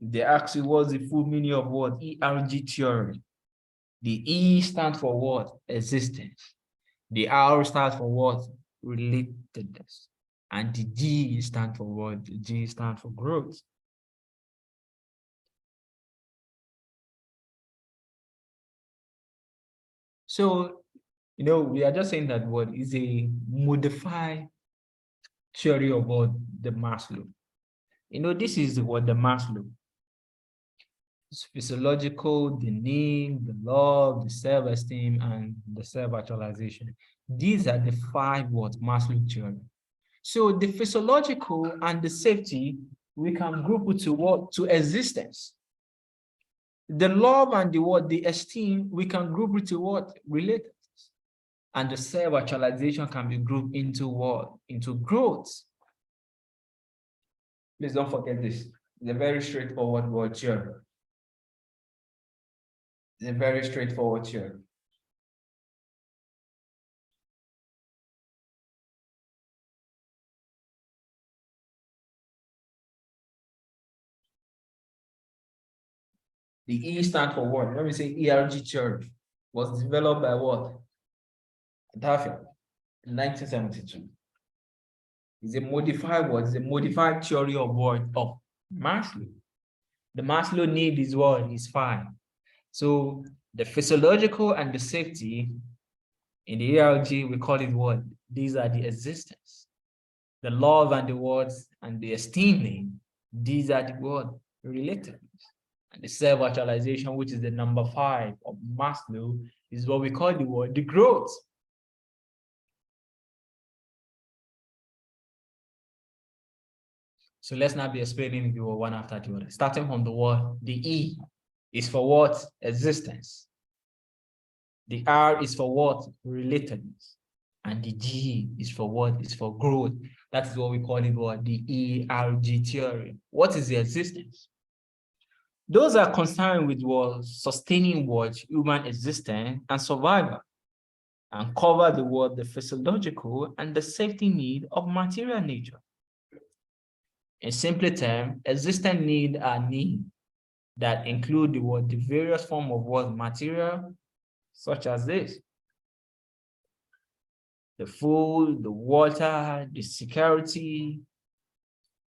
A: if they ask you what's the full meaning of what? ERG theory. The E stands for what? Existence. The R stands for what? Relatedness. And the G stands for what? The G stands for growth. So, we are just saying that what is a modified theory about the Maslow. This is what the Maslow. It's physiological, the need, the love, the self-esteem, and the self-actualization. These are the 5 Maslow theory. So the physiological and the safety, we can group it to what? To existence. The love and the esteem, we can group it to what? Relatedness. And the self-actualization can be grouped into what? Into growth. Please don't forget this. It's a very straightforward word here. It's a very straightforward here. The E stands for what? Let me say ERG theory was developed by what? Daffy in 1972. It's a modified what? It's a modified theory of what? Of Maslow. The Maslow need is what? Is 5. So the physiological and the safety in the ERG, we call it what? These are the existence. The love and the words and the esteem, these are the what? Relatedness. And the self-actualization, which is the number 5 of Maslow, is what we call the word, the growth. So let's not be explaining the word one after the other. Starting from the word, the E is for what? Existence. The R is for what? Relatedness. And the G is for what? Is for growth. That is what we call it what? The ERG theory. What is the existence? Those are concerned with what? Sustaining what? Human existence and survival. And cover the word, the physiological and the safety need of material nature. In simple terms, existence needs are needs that include the various forms of what? Material, such as this. The food, the water, the security,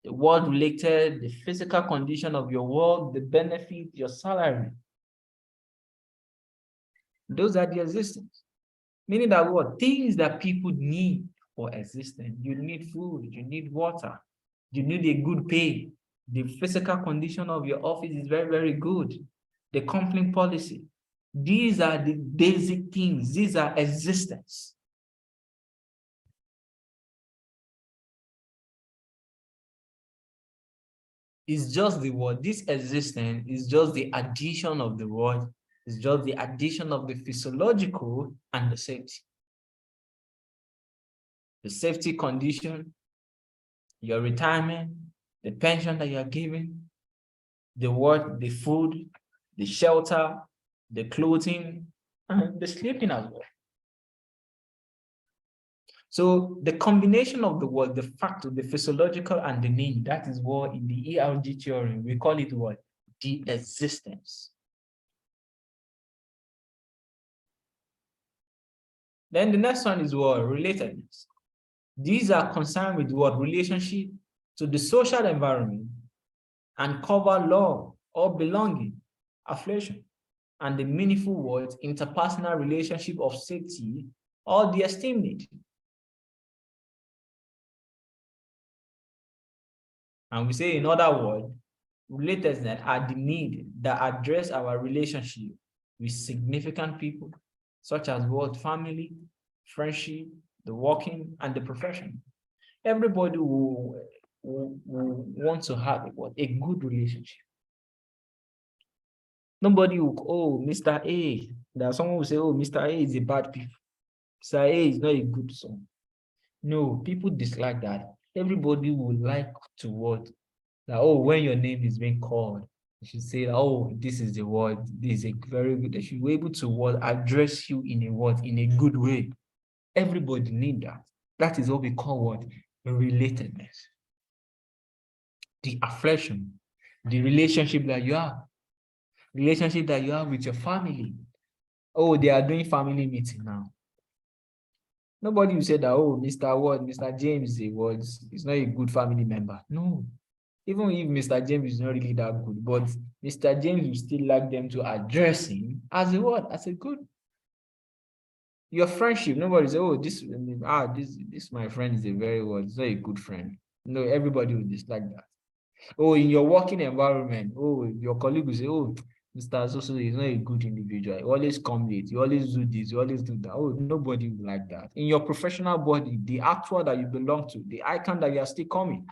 A: the world-related, the physical condition of your work, the benefit, your salary. Those are the existence. Meaning that what? Things that people need for existence. You need food, you need water, you need a good pay. The physical condition of your office is very, very good. The company policy. These are the basic things. These are existence. It's just the word. This existence is just the addition of the word. It's just the addition of the physiological and the safety. The safety condition, your retirement, the pension that you're giving, the work, the food, the shelter, the clothing, and the sleeping as well. So the combination of the word, the factor, the physiological and the need, that is what in the ERG theory, we call it what? The existence. Then the next one is what? Relatedness. These are concerned with what? Relationship to the social environment and cover love or belonging, affiliation.
B: and the meaningful words, interpersonal relationship of safety, or the esteem need. And we say, in other words, relatedness are the need that address our relationship with significant people, such as what family, friendship, the working, and the profession. Everybody will want to have a good relationship. Nobody will, oh, Mr. A. There are someone who say, oh, Mr. A is a bad people. Mr. A is not a good son. No, people dislike that. Everybody would like to what? That, oh, when your name is being called, you should say, oh, this is the word. This is a very good. They should be able to what? Address you in a what? In a good way. Everybody need that. That is what we call what? Relatedness. The affection, the relationship that you have with your family. Oh, they are doing family meeting now. Nobody will say that, oh, Mr. James is not a good family member. No. Even if Mr. James is not really that good, but Mr. James will still like them to address him as a what? As a good. Your friendship, nobody say, oh, this my friend is a very what? It's not a good friend. No, everybody will dislike that. Oh, in your working environment, oh, your colleague will say, oh, Mr. So is not a good individual. You always come late. You always do this. You always do that. Oh, nobody will like that. In your professional body, the actual that you belong to, the ICAN that you are still coming,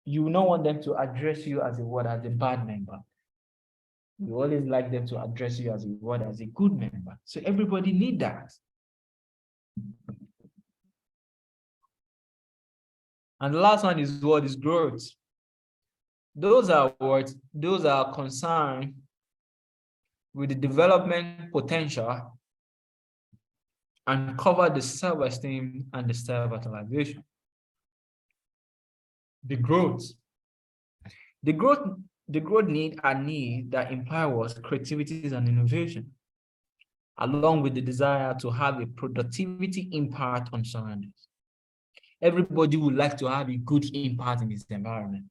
B: you will not want them to address you as a what? As a bad member. You always like them to address you as a what? As a good member. So everybody need that. And the last one is what? Is growth. Those are what? Those are concerned with the development potential and cover the self-esteem and the self-actualization. The growth. The growth need a need that empowers creativity and innovation, along with the desire to have a productivity impact on surroundings. Everybody would like to have a good impact in this environment.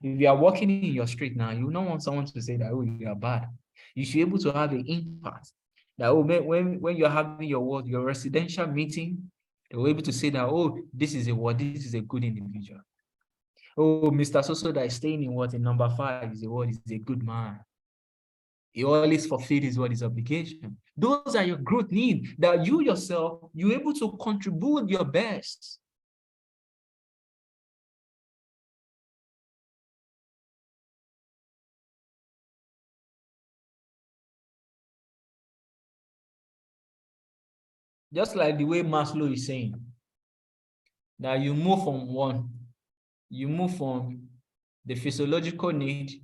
B: If you are walking in your street now, you don't want someone to say that, oh, you are bad. You should be able to have an impact. That, oh, when you're having your residential meeting, they will be able to say that, oh, this is a good individual. Oh, Mr. So that is staying in number 5 is a good man. He always fulfills his obligation. Those are your growth needs that you yourself, you're able to contribute your best. Just like the way Maslow is saying, that you move from the physiological need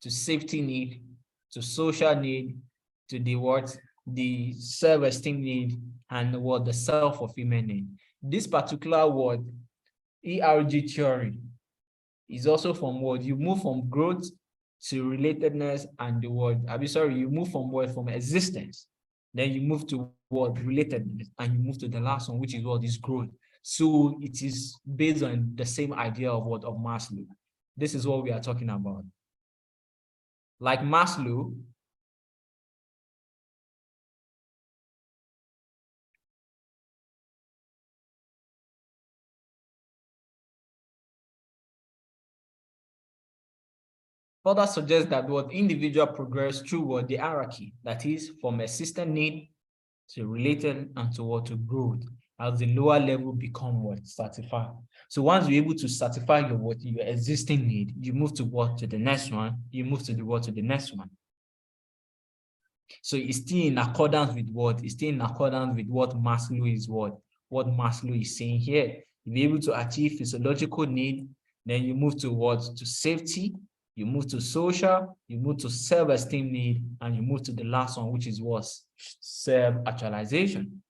B: to safety need to social need to the self-esteem need and the self-fulfillment need. This particular word, ERG theory, is also from you move from growth to relatedness and you move from existence. Then you move to relatedness, and you move to the last one, which is is growth. So it is based on the same idea of Maslow. This is what we are talking about. Like Maslow, further suggests that individual progress through the hierarchy, that is from existing need to related and to growth, as the lower level become certified. So once you're able to certify your existing need, you move to the next one, you move to the next one. So it's still in accordance with what Maslow is what Maslow is saying here. You'll be able to achieve physiological need, then you move to safety, you move to social, you move to self-esteem need, and you move to the last one, which is self-actualization.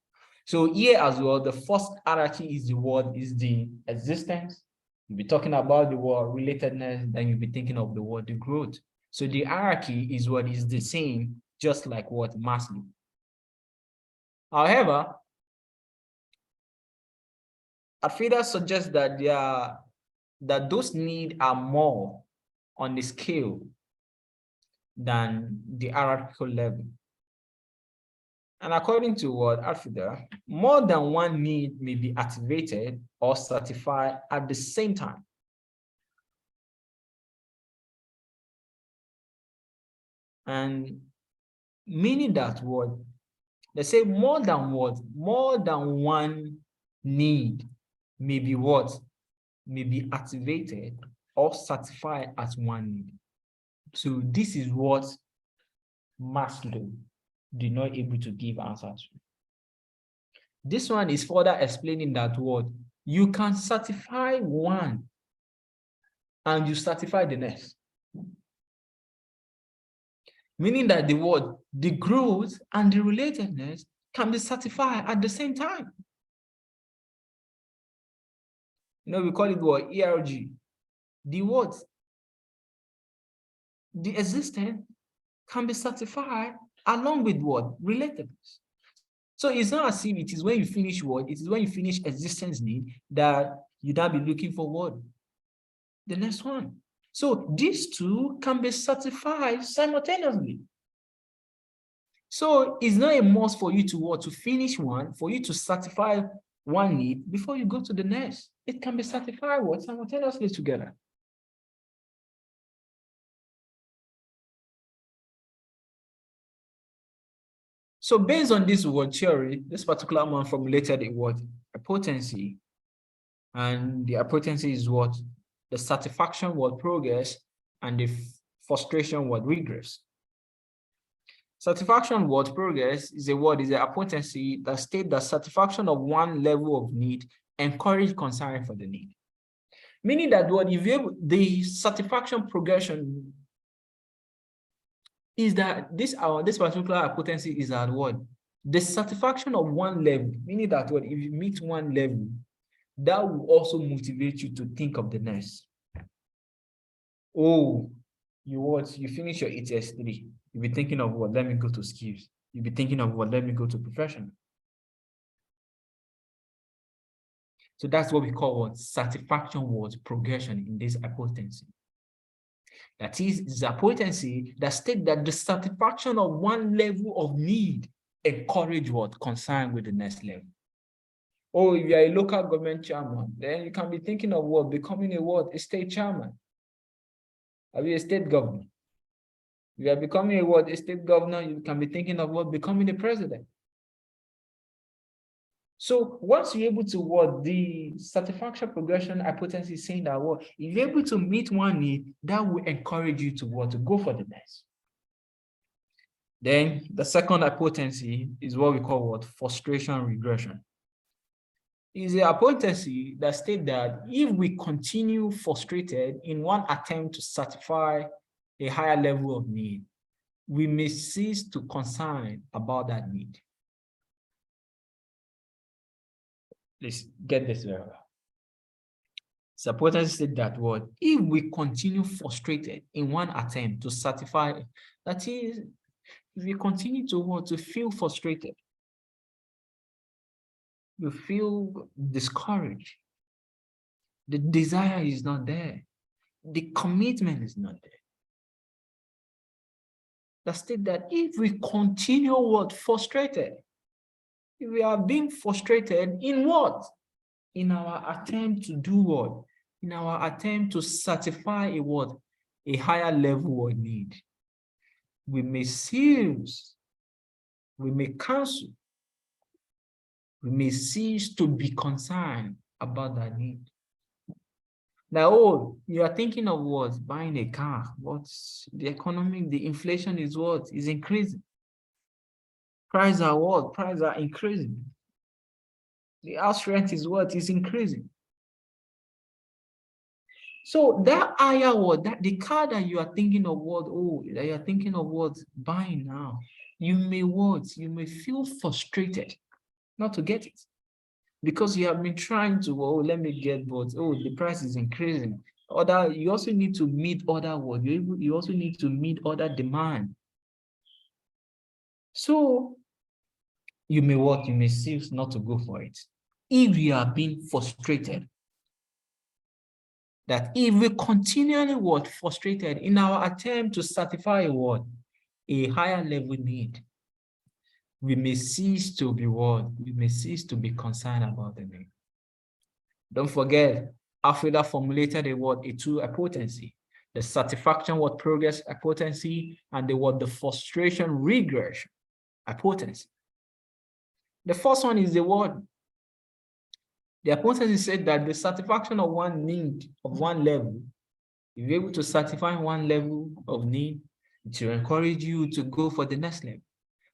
B: So here as well, the first hierarchy is the existence. You'll be talking about the relatedness, then you'll be thinking of the growth. So the hierarchy is the same, just like Maslow. However, Alfreda suggests that those needs are more on the scale than the hierarchical level. And according to what Alfida, more than one need may be activated or certified at the same time. And meaning that what they say more than what? More than one need may be what? May be activated or certified as one need. So this is what Maslow did not able to give answers to. This one is further explaining that what you can certify one and you certify the next. Meaning that the word, the growth and the relatedness can be certified at the same time. You know, we call it what? ERG. The what? The existence can be certified along with what? Relatedness. So it's not as if it is when you finish what? It is when you finish existence need that you now be looking for what? The next one. So these two can be certified simultaneously. So it's not a must for you to what? To finish one, for you to certify one need before you go to the next. It can be certified what? Simultaneously together. So based on this word theory, this particular one formulated a word, hypothesis. And the hypothesis is what? The satisfaction word progress and the frustration word regress. Satisfaction word progress is a word, is a hypothesis that states that satisfaction of one level of need encourage concern for the need. Meaning that what if you, the satisfaction progression is that this particular hypothesis is that what? The satisfaction of one level, meaning that what if you meet one level, that will also motivate you to think of the next. Oh, you finish your ETS3, you'll be thinking of what? Let me go to skills. You'll be thinking of what? Let me go to professional. So that's what we call what? Satisfaction word progression in this hypothesis. That is the hypothesis that states that the satisfaction of one level of need encourage what? Concern with the next level. Or if you're a local government chairman, then you can be thinking of what? Becoming a what? A state chairman. Are you a state governor? If you are becoming a what? A state governor, you can be thinking of what? Becoming the president. So once you're able to what? The satisfaction progression hypothesis is saying that what? If you're able to meet one need, that will encourage you to what? To go for the next. Then the second hypothesis is what we call what? Frustration regression. Is a hypothesis that states that if we continue frustrated in one attempt to satisfy a higher level of need, we may cease to concern about that need. Let's get this very well. The hypothesis said that what? If we continue frustrated in one attempt to satisfy, that is, if we continue to want to feel frustrated, you feel discouraged. The desire is not there. The commitment is not there. That state that if we continue what? Frustrated. If we are being frustrated in what? In our attempt to do what? In our attempt to satisfy a what? A higher level of need. We may cease, we may cancel, we may cease to be concerned about that need. Now, oh, you are thinking of what? Buying a car. What's the economy? The inflation is what? Is increasing. Prices are what? Prices are increasing. The house rent is what? Is increasing. So that higher what? That the car that you are thinking of what? Oh, that you are thinking of what? Buying now. You may what? You may feel frustrated not to get it. Because you have been trying to, oh, let me get, but oh, the price is increasing. You also need to meet other what? You also need to meet other demand. So you may what? You may cease not to go for it. If you are being frustrated, that if we continually what frustrated in our attempt to satisfy what a higher level need, we may cease to be what? We may cease to be concerned about the need. Don't forget, Alfreda formulated a word, a two hypothesis. The satisfaction word progress hypothesis and the word the frustration regression hypothesis. The first one is the word. The hypothesis said that the satisfaction of one need of one level, if you're able to satisfy one level of need, it will encourage you to go for the next level.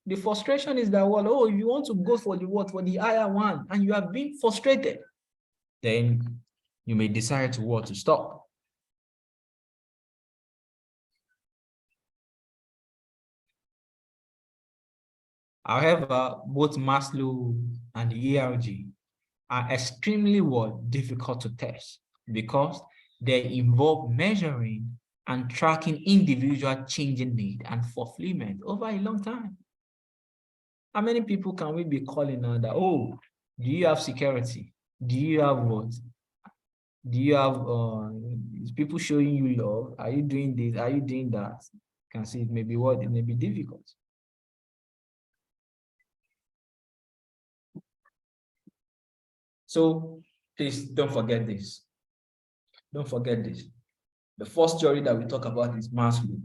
B: The frustration is that, well, oh, if you want to go for the what, for the higher one, and you have been frustrated, then you may decide to what, to stop. However, both Maslow and the ERG are extremely what, difficult to test because they involve measuring and tracking individual changing need and fulfillment over a long time. How many people can we be calling on that, oh, do you have security? Do you have what? Do you have people showing you love? Are you doing this? Are you doing that? You can see it may be what? It may be difficult. So please don't forget this. Don't forget this. The first theory that we talk about is Maslow.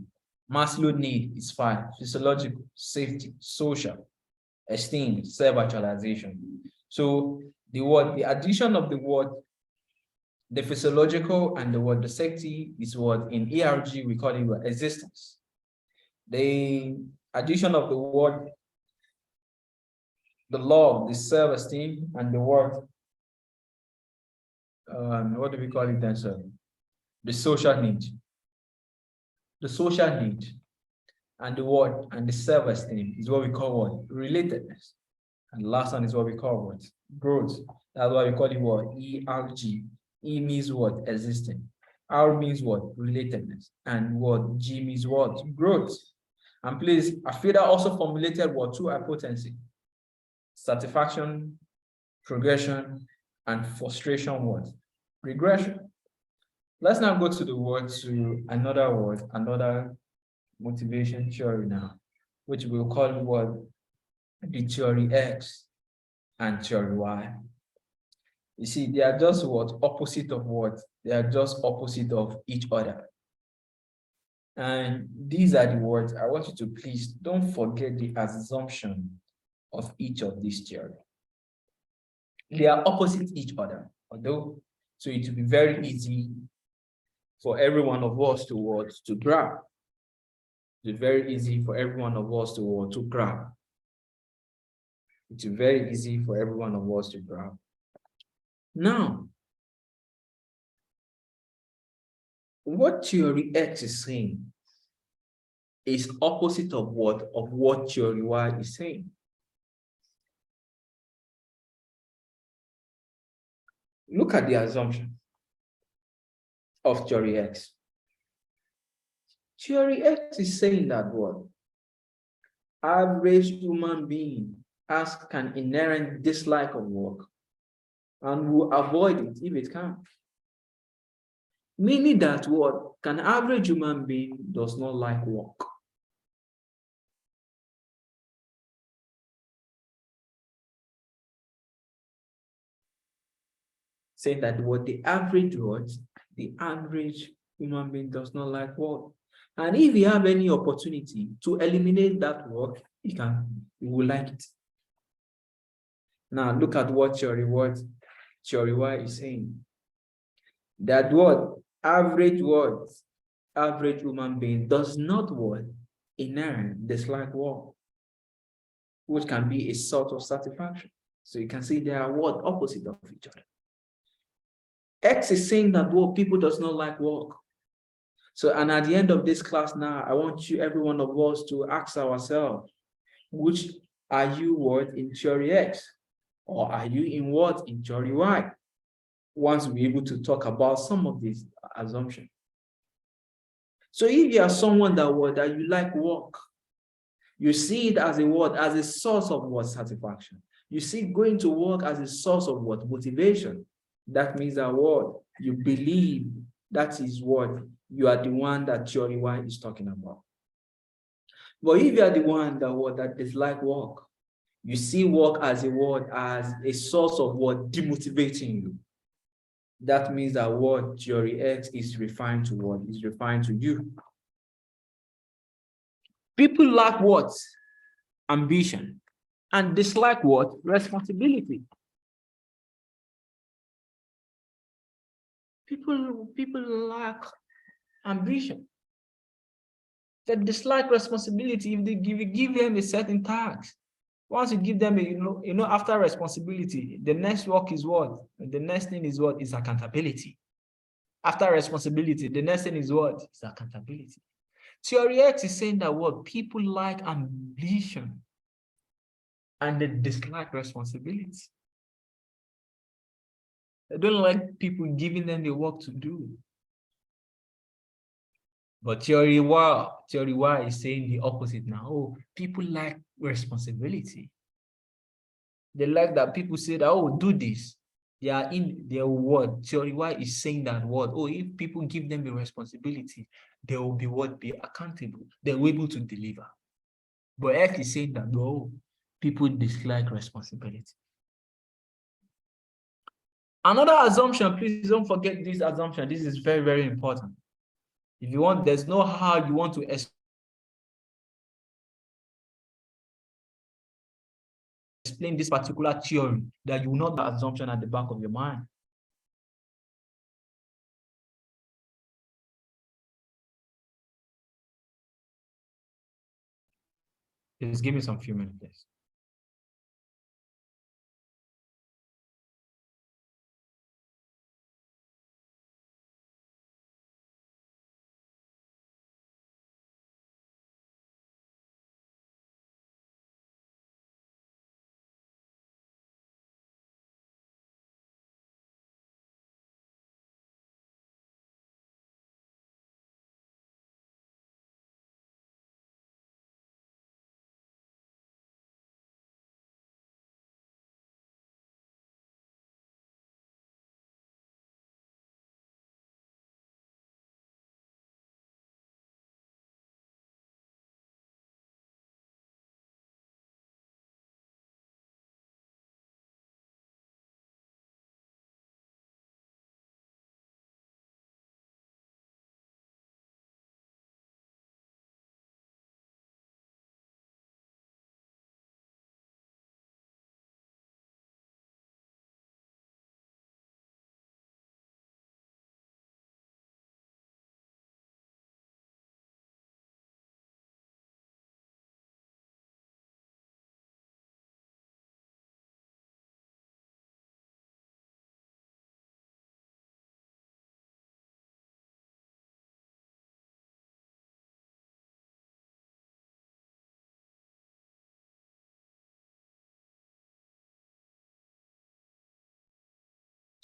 B: Maslow need is 5: physiological, safety, social, esteem, self-actualization. So the addition of the word, the physiological and the word the safety is what in ERG we call it existence. The addition of the word, the love, the self-esteem, and the word, what do we call it then, sir? The social need. The social need and the word and the self-esteem is what we call what? Relatedness. And the last one is what we call what? Growth. That's why we call it what? ERG. E means what? Existing. R means what? Relatedness. And what? G means what? Growth. And please, Alfreda also formulated what? Two hypotheses: satisfaction, progression, and frustration what? Regression. Let's now go to the word, to another word, another motivation theory now, which we'll call what? The theory X and theory Y. You see, they are just what? Opposite of what? They are just opposite of each other. And these are the words. I want you to please don't forget the assumption of each of these theories. They are opposite each other, although, so it will be very easy for every one of us to grab. It's very easy for every one of us to grab. It's very easy for every one of us to grab. Now, what theory X is saying is opposite of what theory Y is saying. Look at the assumption of theory X. Theory X is saying that what? Average human being has an inherent dislike of work and will avoid it if it can. Meaning that what? An average human being does not like work. Saying that what the average human being does not like work. And if you have any opportunity to eliminate that work, he will like it. Now look at what theory Y is saying. That what average human being does not what inherent dislike work, which can be a sort of satisfaction. So you can see they are what opposite of each other. X is saying that what people does not like work. So, and at the end of this class now, I want every one of us to ask ourselves, which are you what in theory X? Or are you in what in theory Y? Once we're able to talk about some of these assumptions. So if you are someone that you like work, you see it as as a source of what satisfaction. You see going to work as a source of what motivation. That means that what you believe that is what you are the one that theory Y is talking about. But if you are the one that dislike work, you see work as a word, as a source of what demotivating you. That means that what theory X is referring to what is referring to you. People lack what? Ambition. And dislike what? Responsibility. People lack ambition. They dislike responsibility. If you give them a certain task, once you give them a, after responsibility, the next work is what? The next thing is what? Is accountability. After responsibility, the next thing is what? Is accountability. Theory X is saying that what? People like ambition and they dislike responsibility. They don't like people giving them the work to do. But theory Y is saying the opposite now. Oh, people like responsibility. They like that people say that, oh, do this. They are in their word. Theory Y is saying that word. Oh, if people give them the responsibility, they will be what? Be accountable. They're able to deliver. But X is saying that, no, people dislike responsibility. Another assumption, please don't forget this assumption. This is very, very important. If you want, there's no how you want to explain this particular theory that you will not have assumption at the back of your mind. Just give me some few minutes, please.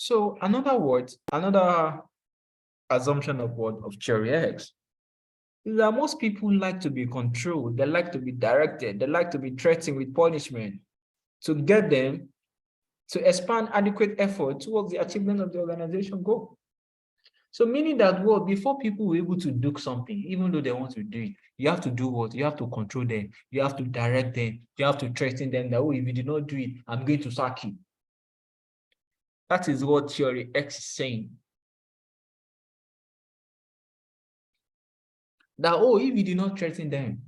B: So another assumption of what of theory X is that most people like to be controlled, they like to be directed, they like to be threatened with punishment to get them to expand adequate effort towards the achievement of the organization goal. So meaning that what before people were able to do something, even though they want to do it, you have to do what? You have to control them, you have to direct them, you have to threaten them that, oh, if you did not do it, I'm going to sack you. That is what theory X is saying. That, oh, if you do not threaten them,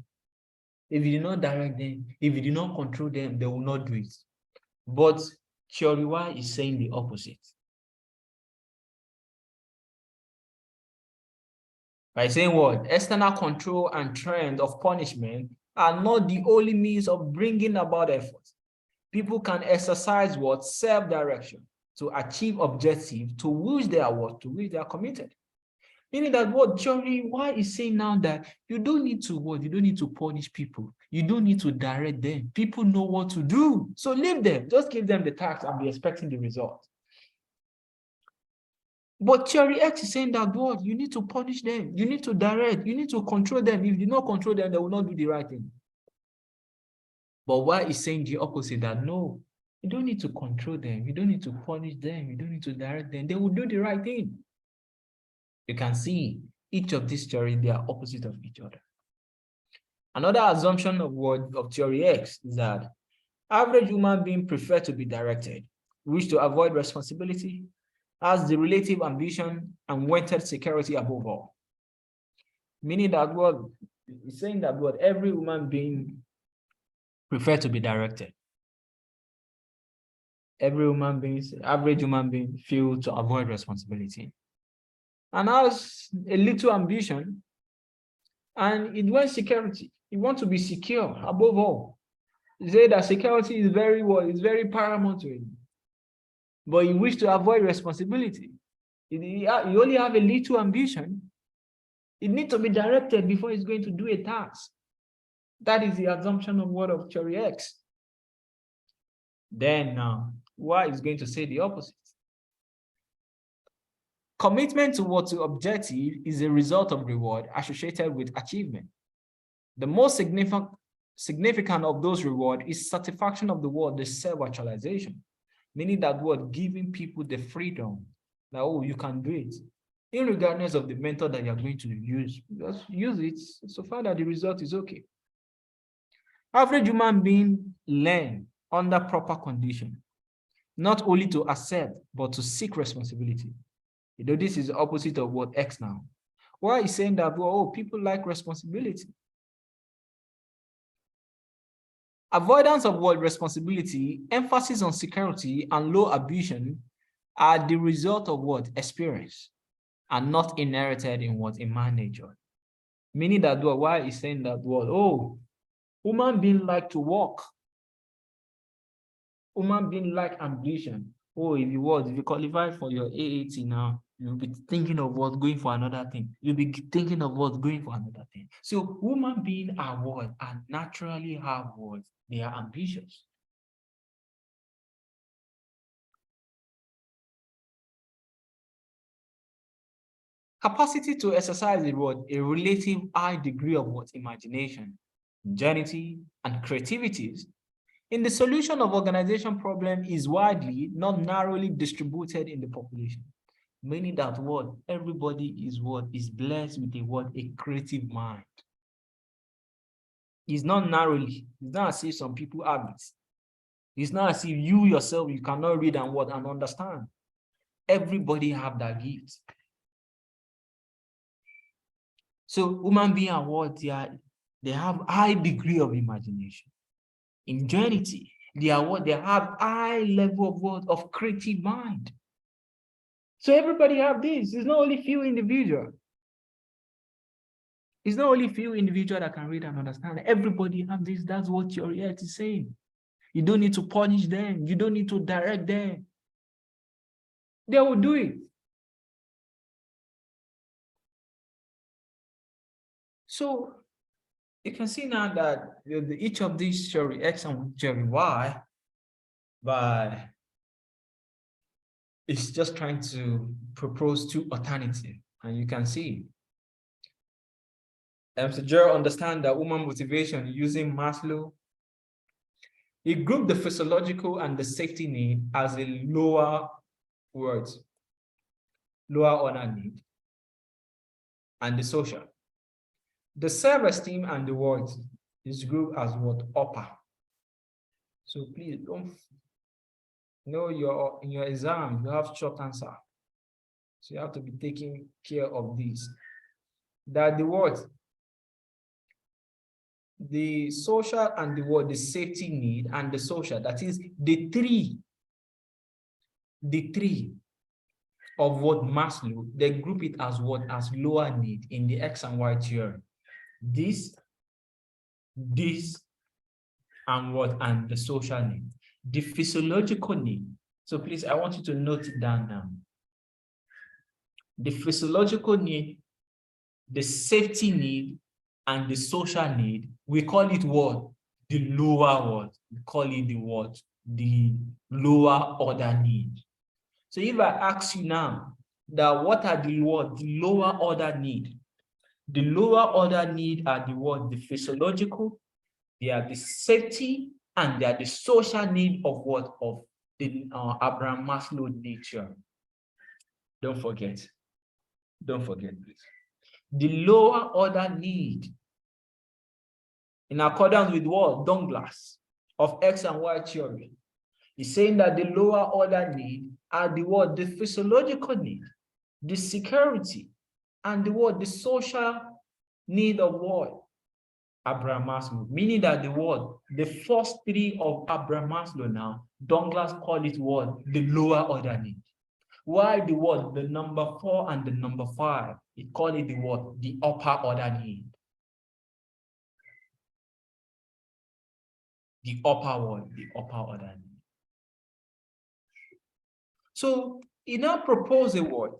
B: if you do not direct them, if you do not control them, they will not do it. But theory Y is saying the opposite. By saying what? External control and trend of punishment are not the only means of bringing about effort. People can exercise what? Self-direction to achieve objectives to which they are committed. Meaning that what theory Y is saying now that you don't need to what? You don't need to punish people. You don't need to direct them. People know what to do. So leave them. Just give them the task and be expecting the result. But theory X is saying that what? You need to punish them. You need to direct. You need to control them. If you do not control them, they will not do the right thing. But Y is saying the opposite, that no, you don't need to control them. You don't need to punish them. You don't need to direct them. They will do the right thing. You can see each of these theories, they are opposite of each other. Another assumption of theory X is that average human being prefer to be directed, wish to avoid responsibility, has the relative ambition and wanted security above all. Meaning that it's saying that every human being prefer to be directed. Every human being, average human being, feel to avoid responsibility and has a little ambition, and it wants security. It wants to be secure above all. He said that security is very paramount to him. But he wish to avoid responsibility. He only have a little ambition. It needs to be directed before he's going to do a task. That is the assumption of theory X. Then Y is going to say the opposite. Commitment towards the objective is a result of reward associated with achievement. The most significant of those rewards is satisfaction of the self-actualization, meaning that giving people the freedom that, oh, you can do it. Irregardless of the method that you're going to use, just use it so far that the result is okay. Average human being learn under proper condition, not only to accept, but to seek responsibility. You know, this is the opposite of what X now. Why is saying that, people like responsibility? Avoidance of responsibility, emphasis on security, and low ambition are the result of experience, and not inherited in man nature. Meaning that why is saying that human being like to walk. Human being like ambition. If you qualify for your AAT now, you'll be thinking of going for another thing. You'll be thinking of going for another thing. So human beings are naturally have they are ambitious. Capacity to exercise a relative high degree of imagination, ingenuity, and creativity in the solution of organization problem is widely, not narrowly distributed in the population. Meaning that everybody is blessed with a creative mind. It's not narrowly. It's not as if some people have it. It's not as if you yourself, you cannot read and understand. Everybody have that gift. So human beings are they have high degree of imagination, ingenuity. They have high level of creative mind. So everybody have this. It's not only few individuals. It's not only few individuals that can read and understand. Everybody have this. That's what your reality is saying. You don't need to punish them. You don't need to direct them. They will do it. So you can see now that each of these theory X and theory Y, it's just trying to propose two alternatives, and you can see. So Jerry understand that human motivation using Maslow. He grouped the physiological and the safety need as a lower order need, and the social. The self-esteem and the words is grouped as upper. So please don't in your exam, you have short answer. So you have to be taking care of this. That the words, the social and the safety need and the social, that is the three of Maslow, they group it as as lower need in the X and Y theory. This, and the social need. The physiological need. So please, I want you to note it down now. The physiological need, the safety need, and the social need, we call it the lower we call it the lower order need. So if I ask you now that what are the lower order need? The lower order need are the physiological, they are the safety, and they are the social need of the Abraham Maslow nature. Don't forget. Don't forget this. The lower order need, in accordance with what? Douglas of X and Y theory, is saying that the lower order need are the what? The physiological need, the security, and the what? The social need of what? Abraham Maslow, meaning that the word, the first three of Abraham Maslow now, Douglas call it what? The lower order need. Why the word, the number 4 and the number 5? It call it the word, the upper order need. The upper one, the upper order need. So he now propose a word,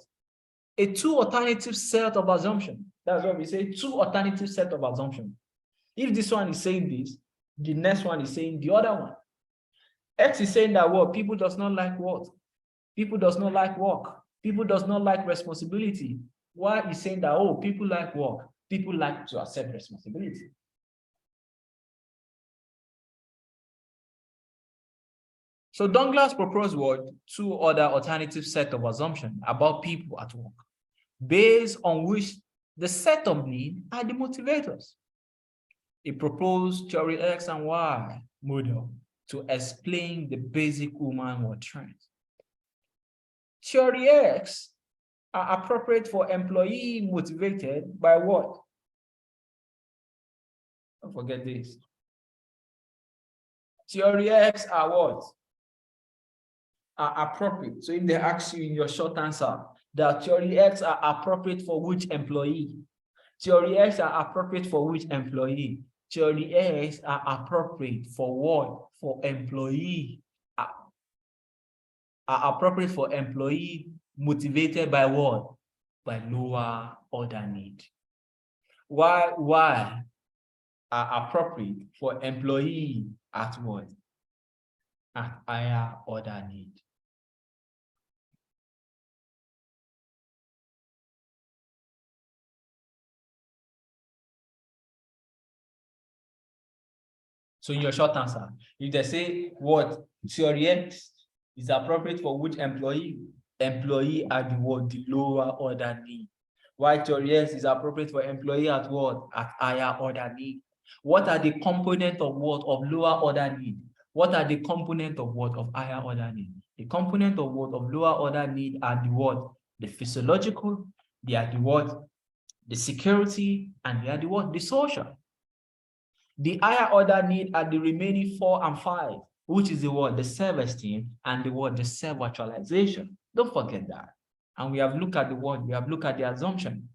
B: a two alternative set of assumption. That's what we say, two alternative set of assumption. If this one is saying this, the next one is saying the other one. X is saying that what? People does not like what? People does not like work. People does not like responsibility. Y is saying that, oh, people like work. People like to accept responsibility. So Douglas proposed what? Two other alternative set of assumptions about people at work, based on which the set of need are the motivators. He proposed theory X and Y model to explain the basic human trends. Theory X are appropriate for employee motivated by what? Don't forget this. Theory X are what? Are appropriate. So if they ask you in your short answer that theory X are appropriate for which employee? Theory X are appropriate for which employee? Theory X are appropriate for what? For employee. Are appropriate for employee motivated by what? By lower order need. Why are appropriate for employee at what? At higher order need. So in your short answer, if they say what theory X is appropriate for which employee? Employee at the what? The lower order need. Why theory X is appropriate for employee at what? At higher order need. What are the components of what? Of lower order need? What are the components of what? Of higher order need? The component of what? Of lower order need are the what? The physiological, they are the what? The security, and they are the what? The social. The higher order need are the remaining 4 and 5, which is the what? The self-esteem and the what? The self-actualization. Don't forget that. And we have looked at the word, we have looked at the assumption.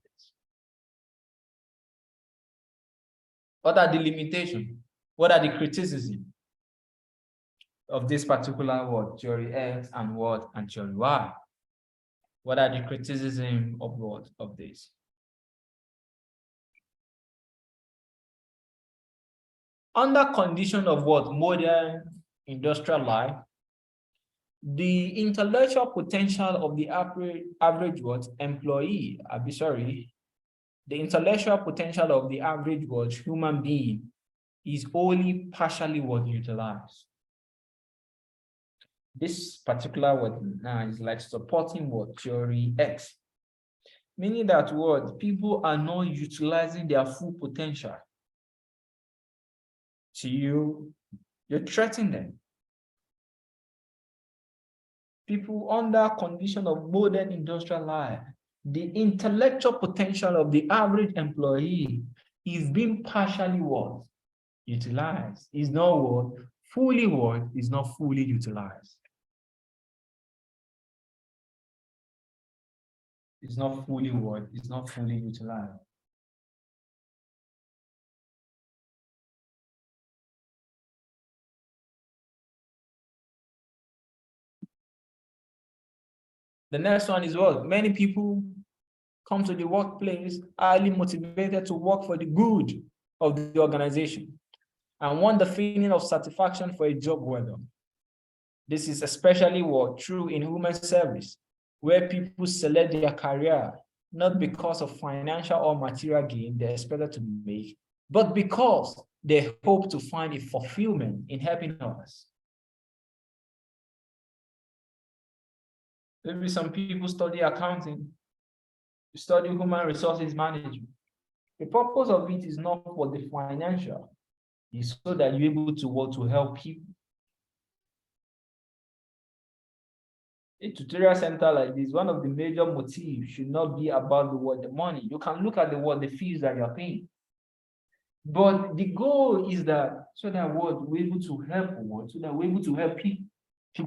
B: What are the limitations? What are the criticism of this particular word, theory X and what? And theory Y? What are the criticism of what? Of this? Under condition of what? Modern industrial life, the intellectual potential of the average what? Employee, the intellectual potential of the average what? Human being is only partially what? Utilized. This particular word now is like supporting what? Theory X. Meaning that what? People are not utilizing their full potential. So you're threatening them. People under condition of modern industrial life, the intellectual potential of the average employee is being partially what? Utilized. Is not what? Fully what? Is not fully utilized. It's not fully what? It's not fully utilized. The next one is what? Many people come to the workplace highly motivated to work for the good of the organization and want the feeling of satisfaction for a job well done. This is especially what true in human service, where people select their career not because of financial or material gain they expected to make, but because they hope to find a fulfillment in helping others. Maybe some people study accounting study human resources management. The purpose of it is not for the financial, it's so that you're able to work to help people. A tutorial center like this, one of the major motives should not be about the money. You can look at the fees that you're paying. But the goal is that so that we're able to help so that we're able to help people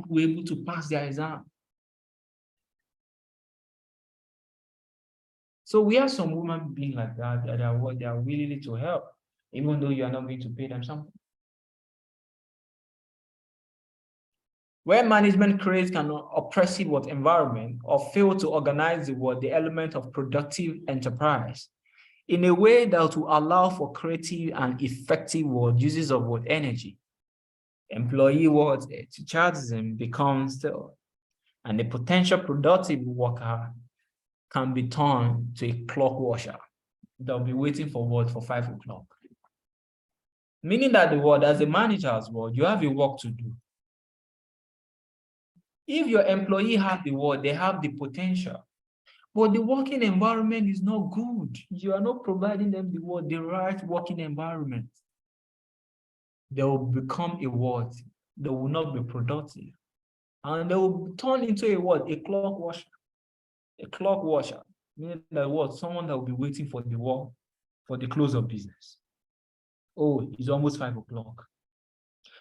B: were able to pass their exam. So we have some women being like that, they are willing to help, even though you are not going to pay them something. When management creates an oppressive environment or fail to organize the element of productive enterprise in a way that will allow for creative and effective uses of energy, employee enthusiasm becomes still, and the potential productive worker can be turned to a clock washer. They'll be waiting for 5 o'clock. Meaning that as a manager as well, you have a work to do. If your employee have they have the potential, but the working environment is not good, you are not providing them the right working environment, they will become they will not be productive. And they will turn into a clock washer. A clock washer, meaning that someone that will be waiting for the close of business. Oh, it's almost 5 o'clock.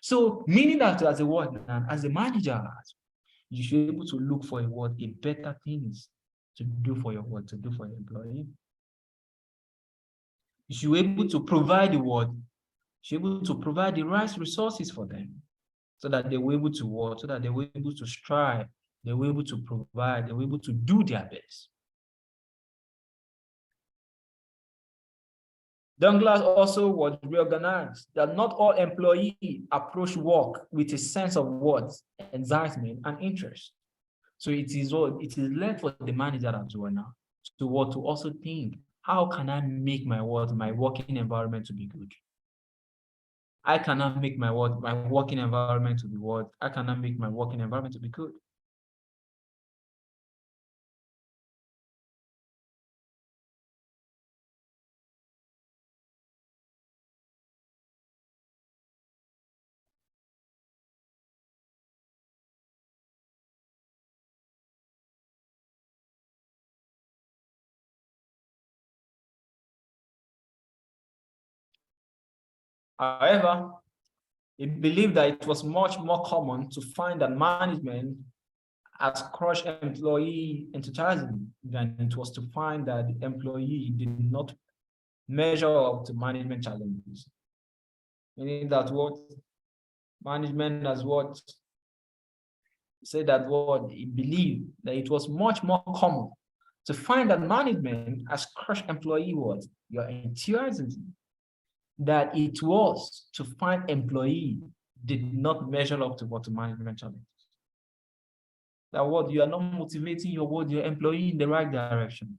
B: So meaning that as a manager, you should be able to look for a better things to do for your employee. You should be able to provide the right resources for them, so that they were able to work, so that they were able to strive, they were able to provide, they were able to do their best. Douglas also was reorganized that not all employees approach work with a sense of excitement and interest. So it is left for the manager as well now to also think, how can I make my working environment to be good? I cannot make my working environment to be I cannot make my working environment to be good. However, he believed that it was much more common to find that management has crushed employee enthusiasm than it was to find that the employee did not measure up to management challenges. Meaning that management has said that he believed that it was much more common to find that management has crushed employee your enthusiasm, that it was to find employee did not measure up to management challenges. That you are not motivating your employee in the right direction.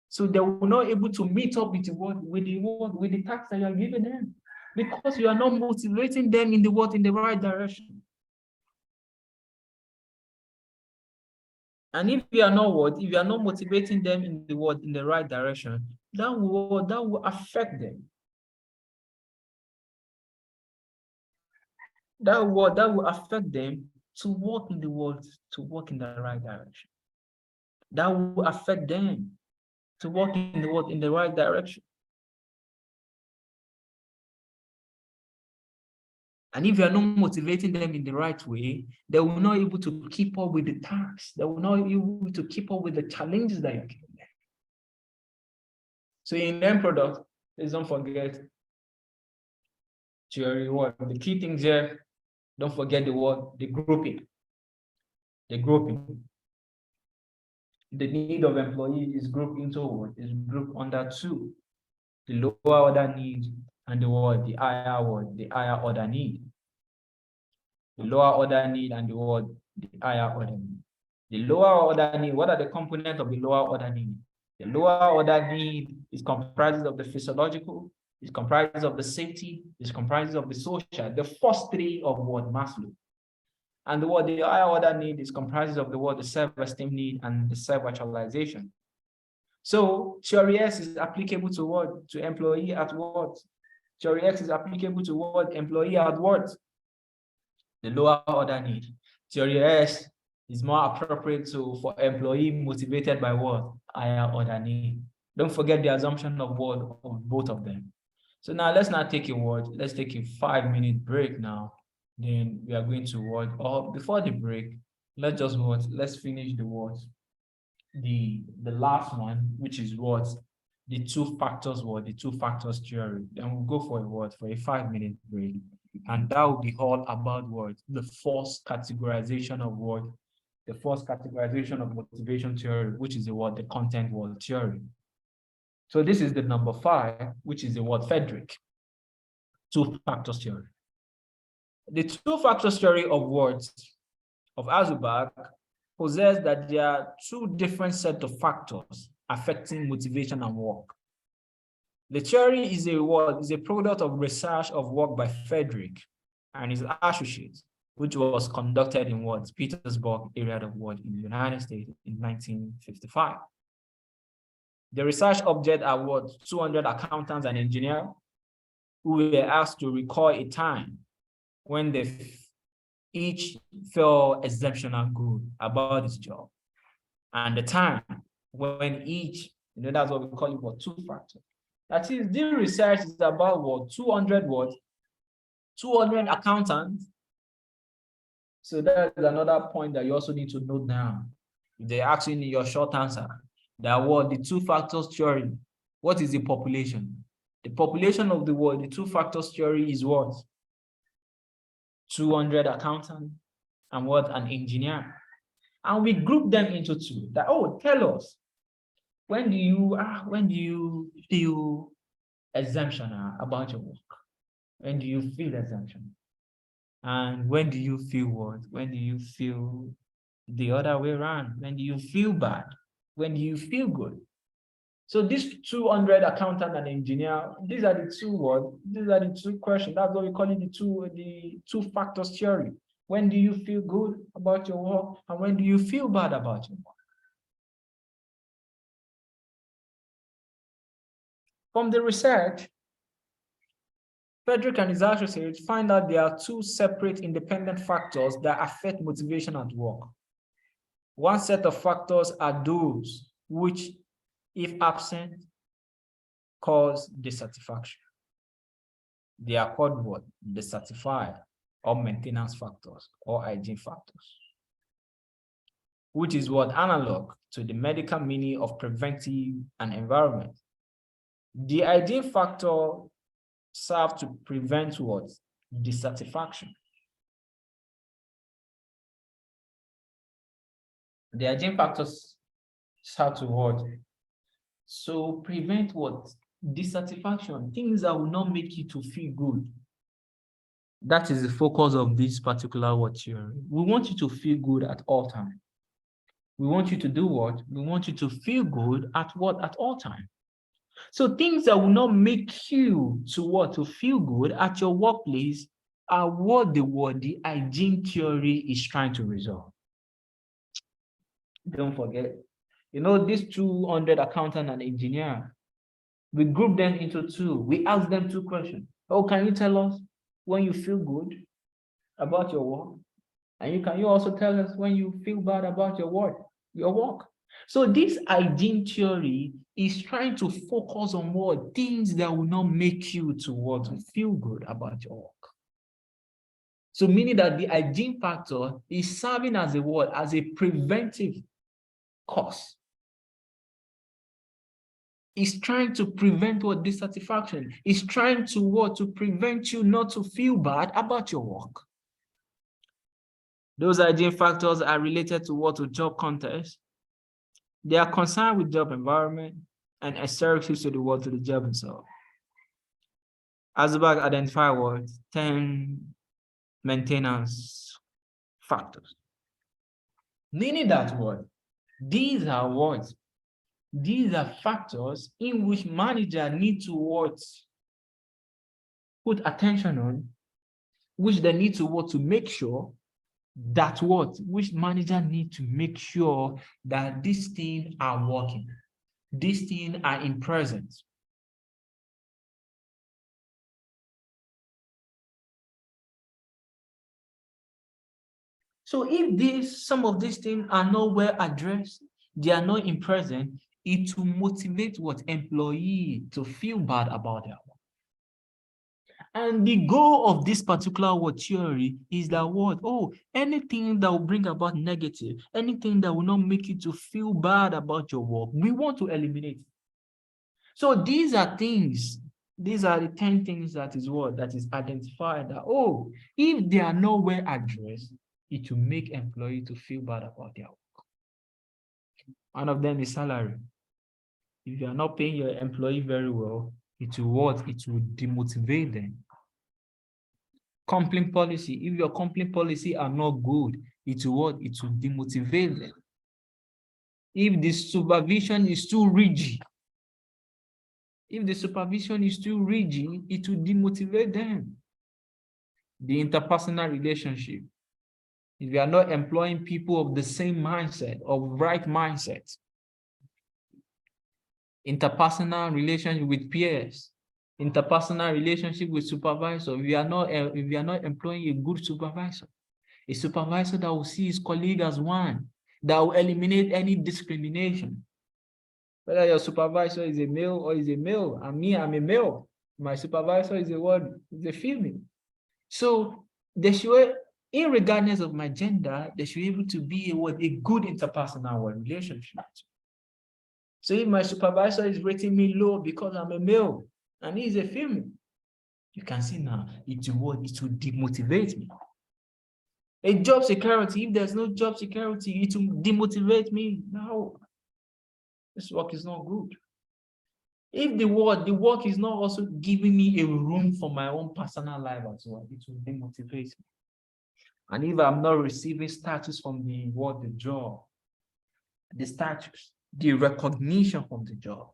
B: So they will not able to meet up with the task that you are giving them, because you are not motivating them in the right direction. And if you are not motivating them in the right direction, that will affect them. That will affect them to work in the right direction. That will affect them to work in the right direction. And if you are not motivating them in the right way, they will not be able to keep up with the tasks. They will not be able to keep up with the challenges that you're giving them. So in end product, please don't forget to reward. The key things here, don't forget the grouping. The grouping. The need of employee is grouped into is grouped under 2. The lower order need and the higher order need. The lower order need and the higher order need. The lower order need, what are the components of the lower order need? The lower order need is comprised of the physiological, is comprised of the safety, is comprised of the social, the first 3 of Maslow. And the higher order need is comprised of the self-esteem need and the self-actualization. So theory X is applicable to what? To employee at what? Theory X is applicable to what? Employee at what? The lower order need. Theory S is more appropriate for employee motivated by what? Higher order need. Don't forget the assumption of what? Of both of them. So now let's not take a word. Let's take a 5-minute break now. Then we are going to what? Or before the break, let's just what? Let's finish the what? The last one, which is what? The two factors what? The two factors theory. Then we'll go for a what? For a 5-minute break. And that will be all about what? The first categorization of what? The first categorization of motivation theory, which is the what? The content word theory. So this is the number 5, which is the word Frederick. Two factors theory. The two factors theory of words of Azubak possess that there are two different sets of factors affecting motivation and work. The theory is a product of research of work by Frederick and his associates, which was conducted in what? Petersburg area of what? In the United States in 1955. The research object are what? 200 accountants and engineers who were asked to recall a time when they each felt exceptional good about his job, and the time when each, that's what we call it, what? Two factors. That is, this research is about what? 200 what? 200 accountants. So that's another point that you also need to note down. If they ask you in your short answer, that what? The two factors theory. What is the population? The population of the world, the two factors theory is what? 200 accountants and what? An engineer. And we group them into two. That, oh, tell us, when do you feel exemption about your work? When do you feel exemption? And when do you feel what? When do you feel the other way around? When do you feel bad? When do you feel good? So these 200 accountant and engineer, these are the two words. These are the two questions. That's what we call it, the two factors theory. When do you feel good about your work? And when do you feel bad about your work? From the research, Frederick and his associates find out there are two separate independent factors that affect motivation at work. One set of factors are those which, if absent, cause dissatisfaction. They are called what? Dissatisfied or maintenance factors or hygiene factors, which is what? Analog to the medical meaning of preventive and environment. The hygiene factor serve to prevent what? Dissatisfaction. The hygiene factors serve to what? So prevent what? Dissatisfaction, things that will not make you to feel good. That is the focus of this particular what theory. We want you to feel good at all times. We want you to do what? We want you to feel good at what? At all times. So things that will not make you to what? To feel good at your workplace are what the hygiene theory is trying to resolve. Don't forget, these 200 accountant and engineer, we group them into two. We ask them two questions. Oh, can you tell us when you feel good about your work? And can you also tell us when you feel bad about your work? So this hygiene theory is trying to focus on what? Things that will not make you to feel good about your work. So meaning that the hygiene factor is serving as a what? As a preventive cause. It's trying to prevent what? Dissatisfaction. It's trying to what? To prevent you not to feel bad about your work. Those hygiene factors are related to what? To job context. They are concerned with job environment and assertives to the work to the job itself. Azubak identified what? 10 maintenance factors. Meaning that what? These are what? These are factors in which manager need to what? Put attention on, which they need to what? To make sure that what? Which manager need to make sure that these things are working. these things are in present. So if some of these things are not well addressed, they are not in present, it will motivate what employee to feel bad about their work. And the goal of this particular theory is that what? Oh, anything that will bring about negative, anything that will not make you to feel bad about your work, we want to eliminate. So these are things, these are the 10 things that is what? That is identified that, oh, if they are not well addressed, it will make employee to feel bad about their work. One of them is salary. If you are not paying your employee very well, it will what? It will demotivate them. Complaint policy. If your complaint policy are not good, it will what? It will demotivate them. If the supervision is too rigid, it will demotivate them. The interpersonal relationship. If you are not employing people of the same mindset, of right mindset, interpersonal relationship with peers, interpersonal relationship with supervisor. If you are not employing a good supervisor, a supervisor that will see his colleague as one, that will eliminate any discrimination. Whether your supervisor is a male or is a male, and me, I'm a male. My supervisor is a female. So they should, irregardless of my gender, they should be able to be a good interpersonal relationship. So if my supervisor is rating me low because I'm a male and he's a female, you can see now it will demotivate me. A job security, if there's no job security, it will demotivate me. No, this work is not good. If the work is not also giving me a room for my own personal life as well, it will demotivate me. And if I'm not receiving status from the job, the status, the recognition from the job,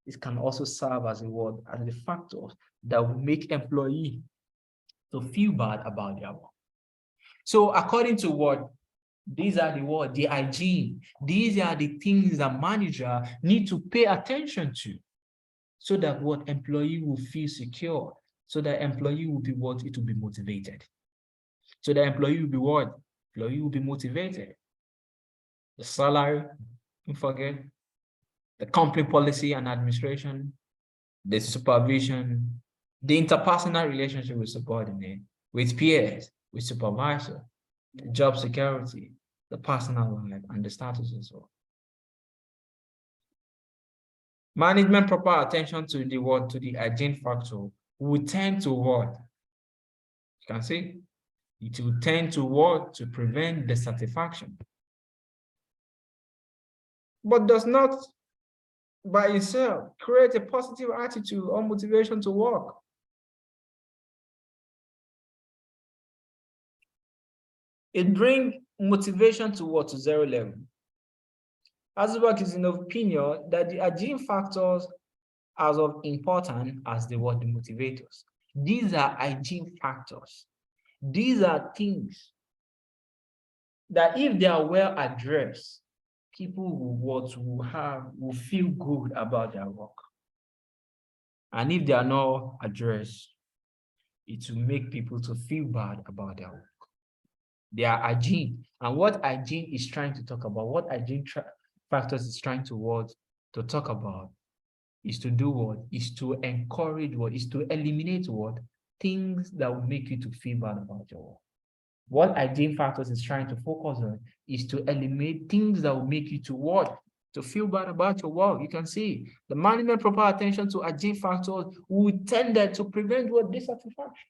B: it can also serve as as the factor that will make employee to feel bad about their work. So according to these are the hygiene. These are the things that manager need to pay attention to, so that employee will feel secure, so that employee will be it will be motivated. So the employee will be Employee will be motivated. The salary, don't forget, the company policy and administration, the supervision, the interpersonal relationship with subordinate, with peers, with supervisor, the job security, the personal life, and the status as well. Management proper attention to the hygiene factor will tend to what? You can see, it will tend to to prevent dissatisfaction. But does not by itself create a positive attitude or motivation to work. It brings motivation to to zero level. As work is in opinion that the hygiene factors as of important as the motivators. These are hygiene factors. These are things that if they are well addressed, people will feel good about their work. And if they are not addressed, it will make people to feel bad about their work. They are hygiene. And what hygiene is trying to talk about, what hygiene factors is trying to talk about, is to do is to encourage is to eliminate things that will make you to feel bad about your work. What hygiene factors is trying to focus on is to eliminate things that will make you to feel bad about your work. You can see the management proper attention to hygiene factors will tend to prevent dissatisfaction.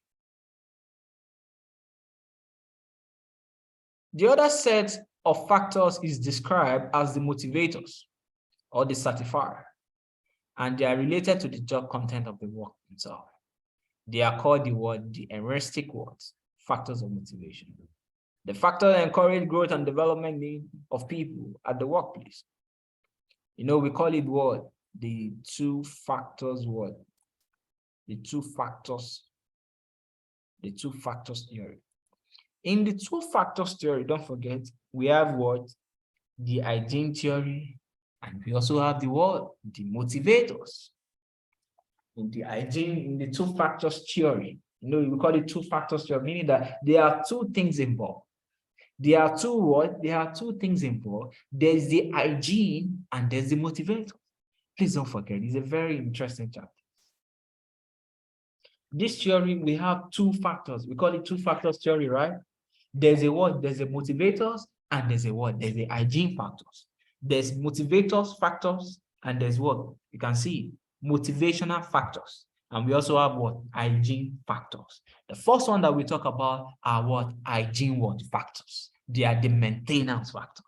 B: The other set of factors is described as the motivators or the certifier, and they are related to the job content of the work itself. They are called the heuristic factors of motivation. The factors that encourage growth and development of people at the workplace. We call it the two factors The two factors theory. In the two factors theory, don't forget, we have the hygiene theory And we also have the what? The motivators. In the hygiene, in the two factors theory, we call it two factors theory, meaning that there are two things involved. There are two what? There are two things involved. There's the hygiene and there's the motivator. Please don't forget, it's a very interesting chapter. This theory, we have two factors. We call it two factors theory, right? There's a what? There's a motivators and there's a what? There's the hygiene factors. There's motivators factors and there's what? You can see motivational factors. And we also have what? Hygiene factors. The first one that we talk about are what? Hygiene what? Factors. They are the maintenance factors.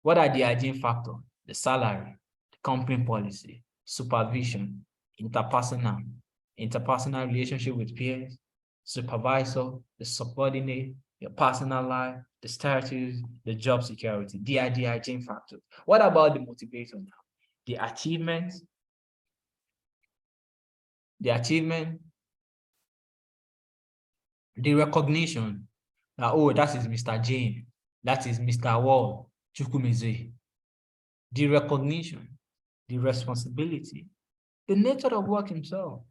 B: What are the hygiene factors? The salary, the company policy, supervision, interpersonal relationship with peers, supervisor, the subordinate, your personal life, the status, the job security. They are the hygiene factors. What about the motivator now? The achievement, the recognition that, oh, that is Mr. Jane, that is Mr. Wall, Chukwumeze. The recognition, the responsibility, the nature of work himself,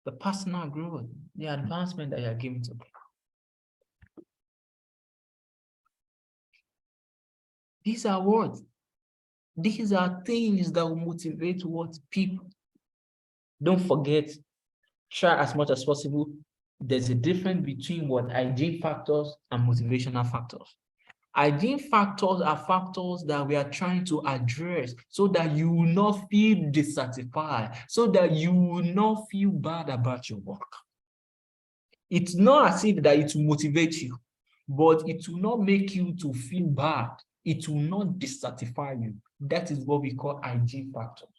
B: the personal growth, the advancement that you are giving to people. These are what? These are things that will motivate what people. Don't forget, try as much as possible. There's a difference between what hygiene factors and motivational factors. Hygiene factors are factors that we are trying to address so that you will not feel dissatisfied, so that you will not feel bad about your work. It's not as if that it will motivate you, but it will not make you to feel bad. It will not dissatisfy you. That is what we call hygiene factors.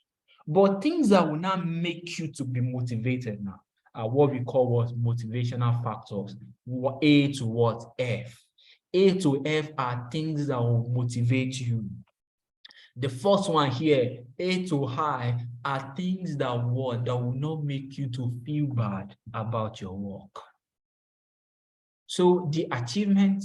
B: But things that will not make you to be motivated now are what we call what? Motivational factors. A to what? F. A to F are things that will motivate you. The first one here, A to I, are things that will not make you to feel bad about your work. So the achievement,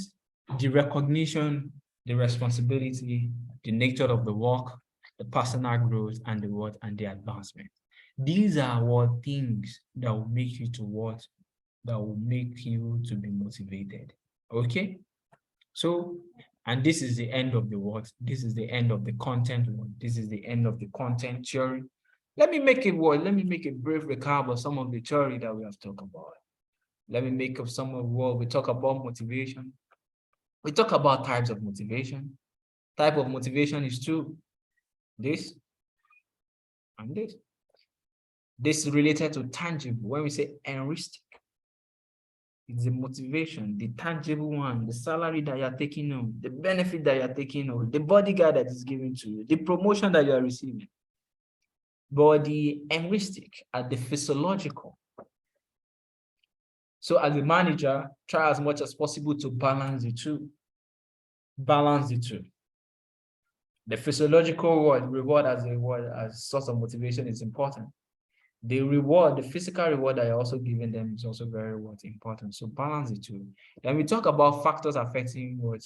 B: the recognition, the responsibility, the nature of the work, the personal growth, and the what and the advancement. These are what things that will make you to what? That will make you to be motivated. Okay? So, and this is the end of the what? This is the end of the content. This is the end of the content theory. Let me make a brief recap of some of the theory that we have talked about. Let me make up some of what we talk about motivation. We talk about types of motivation. Type of motivation is two. This and this. This is related to tangible. When we say heuristic, it's the motivation, the tangible one, the salary that you're taking home, the benefit that you're taking home, the bodyguard that is given to you, the promotion that you are receiving. But the heuristic are the physiological. So as a manager, try as much as possible to balance the two. Balance the two. The physiological reward as source of motivation is important. The reward, the physical reward that you're also giving them is also very important. So balance the two. Then we talk about factors affecting what?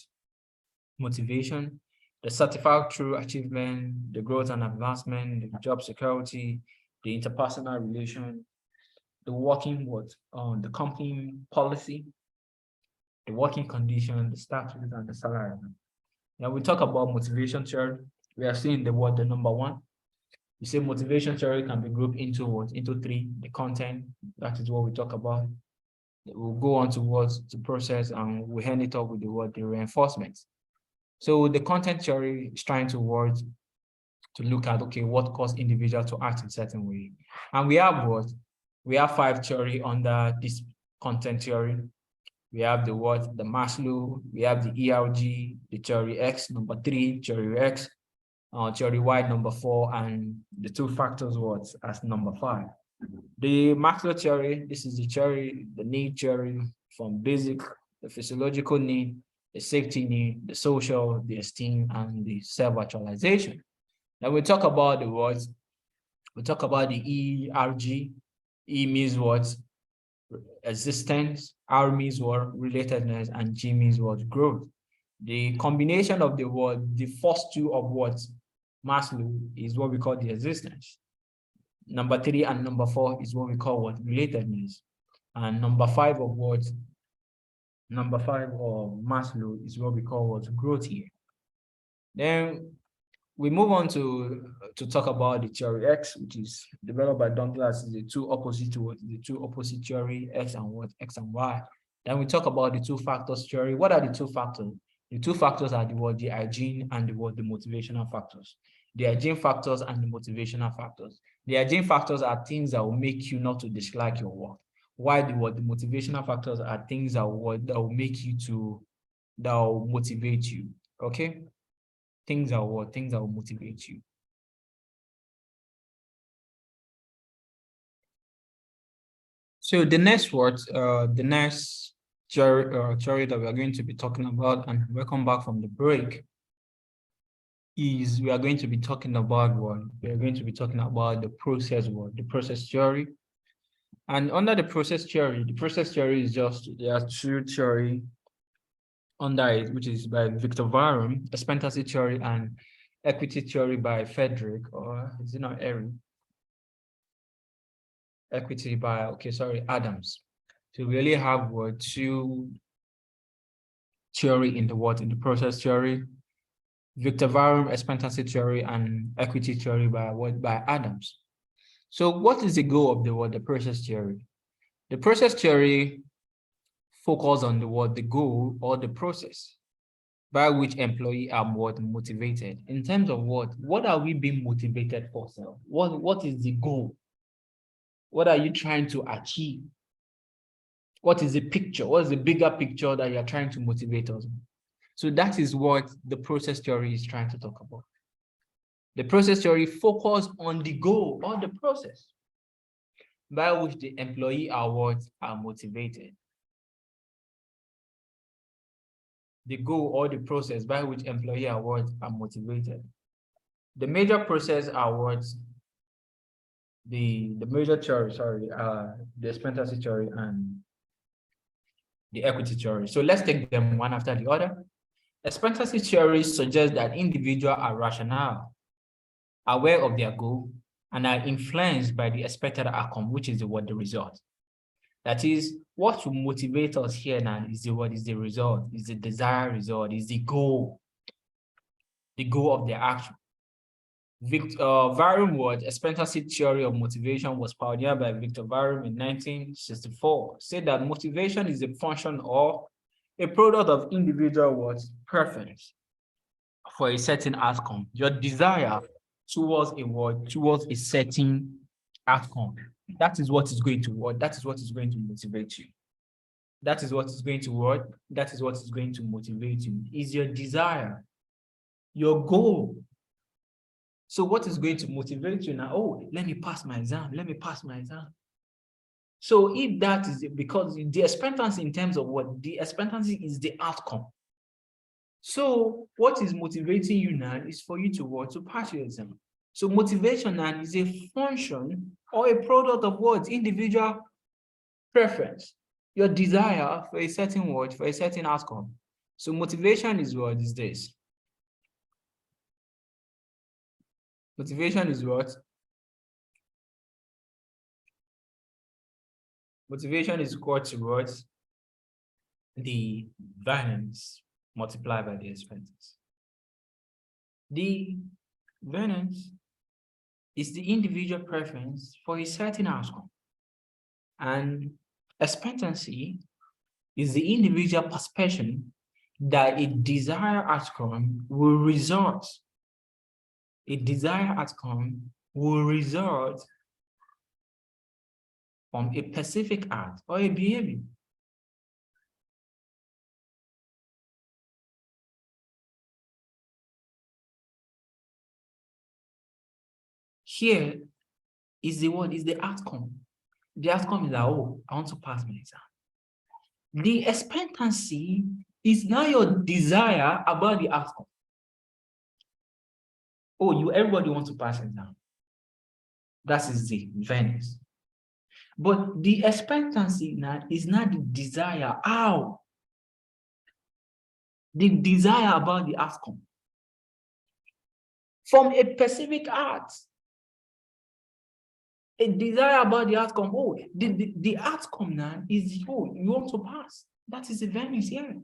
B: Motivation, the certified true achievement, the growth and advancement, the job security, the interpersonal relation, the working the company policy, the working condition, the status, and the salary. Now we talk about motivation theory. We are seeing the number one. You say motivation theory can be grouped into what? Into three. The content, that is what we talk about. We'll go on to the process, and we end it up with the reinforcement. So the content theory is trying to look at, okay, what causes individual to act in a certain way. And we have we have 5 theory under this content theory. We have the Maslow, we have the ERG, the theory X, number 3, theory X, theory Y, number 4, and the 2 factors as number 5. The Maslow theory, this is the theory, the need theory, from basic, the physiological need, the safety need, the social, the esteem, and the self-actualization. Now we talk about the words. We talk about the ERG. E means what? Existence. R means what? Relatedness. And G means what? Growth. The combination of the word, the first two of what Maslow is what we call the existence. Number 3 and number 4 is what we call what relatedness. And number 5 of what? Number 5 of Maslow is what we call what growth here. Then we move on to talk about the theory X, which is developed by Douglas, the two opposite theory, X and what? X and Y. Then we talk about the two factors theory. What are the two factors? The two factors are the word, the hygiene and the word, the motivational factors. The hygiene factors and the motivational factors. The hygiene factors are things that will make you not to dislike your work. While the motivational factors are things that will make you to, that will motivate you. Okay? Things that will motivate you. So the next word, the next theory that we are going to be talking about, and welcome back from the break, is we are going to be talking about what? We are going to be talking about the process word, the process theory. And under the process theory is just, there are two theory under it, which is by Victor Varum, expectancy theory, and equity theory by Frederick, or is it not Erin? Equity by, okay, sorry, Adams. So we really have what two theory in the process theory, Victor Varum expectancy theory and equity theory by what? By Adams. So what is the goal of the process theory? The process theory focus on the goal or the process by which employee are motivated. In terms of what are we being motivated for? So what is the goal? What are you trying to achieve? What is the picture? What is the bigger picture that you're trying to motivate us? So that is what the process theory is trying to talk about. The process theory focuses on the goal or the process by which the employee are motivated. The goal or the process by which employee are motivated. The major process are the major theory, sorry, the expectancy theory and the equity theory. So let's take them one after the other. Expectancy theory suggests that individuals are rational, aware of their goal, and are influenced by the expected outcome, which is the result. That is, what will motivate us here now is the result, is the desired result, is the goal of the action. Varum expectancy theory of motivation was pioneered by Victor Varum in 1964. Said that motivation is a function or a product of individual preference for a certain outcome. Your desire towards a certain outcome. That is what is going to motivate you. That is what is going to motivate you. Is your desire, your goal. So what is going to motivate you now? Oh, let me pass my exam. So if that is it, because the expectancy in terms of the expectancy is the outcome. So what is motivating you now is for you to pass your exam. So motivation now is a function or a product of individual preference, your desire for a certain for a certain outcome. So motivation is is this. Motivation is what? Motivation is equal to what? The variance multiplied by the expenses. The variance is the individual preference for a certain outcome. And expectancy is the individual perception that a desired outcome will result. A desired outcome will result from a specific act or a behavior. Here is the outcome. The outcome is that, oh, I want to pass my exam. The expectancy is now your desire about the outcome. Oh, everybody wants to pass exam. That is the Venice. But the expectancy now is not the desire. How? the desire about the outcome. From a specific art, a desire about the outcome. Oh, the outcome now is, oh, you want to pass. That is the Venice here.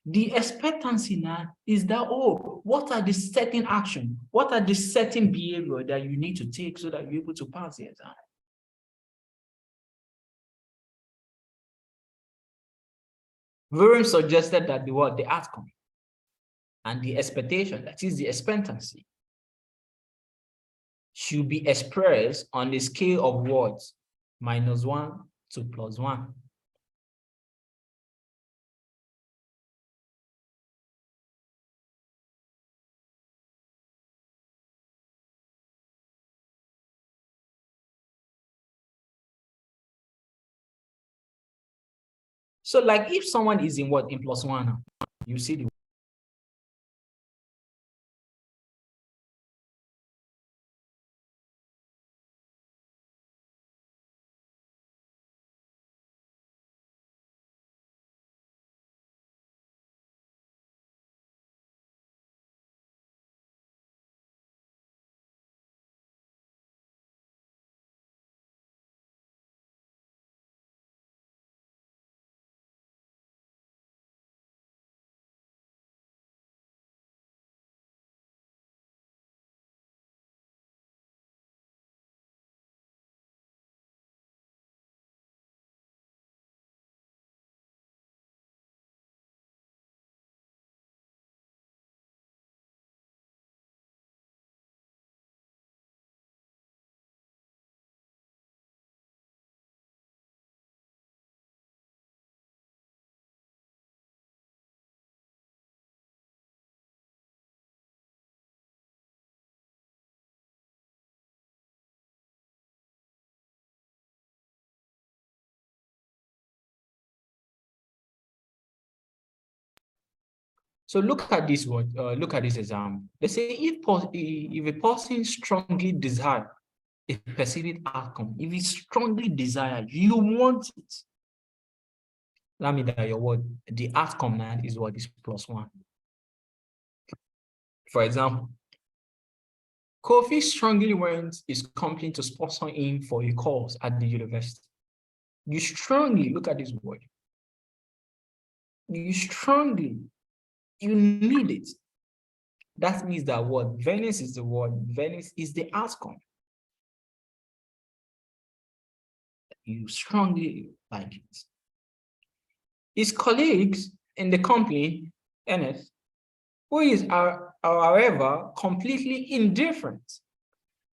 B: The expectancy now is that, oh, what are the certain action? What are the certain behavior that you need to take so that you're able to pass the exam? William suggested that the outcome and the expectation, that is the expectancy, should be expressed on the scale of words -1 to +1. So like if someone is in what? In +1, you see the. So look at this word. Look at this example. They say if a person strongly desire a specific outcome, if you strongly desire, you want it. That means that your word, the outcome now is what is +1. For example, Kofi strongly wants his company to sponsor him for a course at the university. You strongly, look at this word. You strongly, you need it. That means that what? Venice is the word. Venice is the outcome. You strongly like it. His colleagues in the company, NS, who is, however, completely indifferent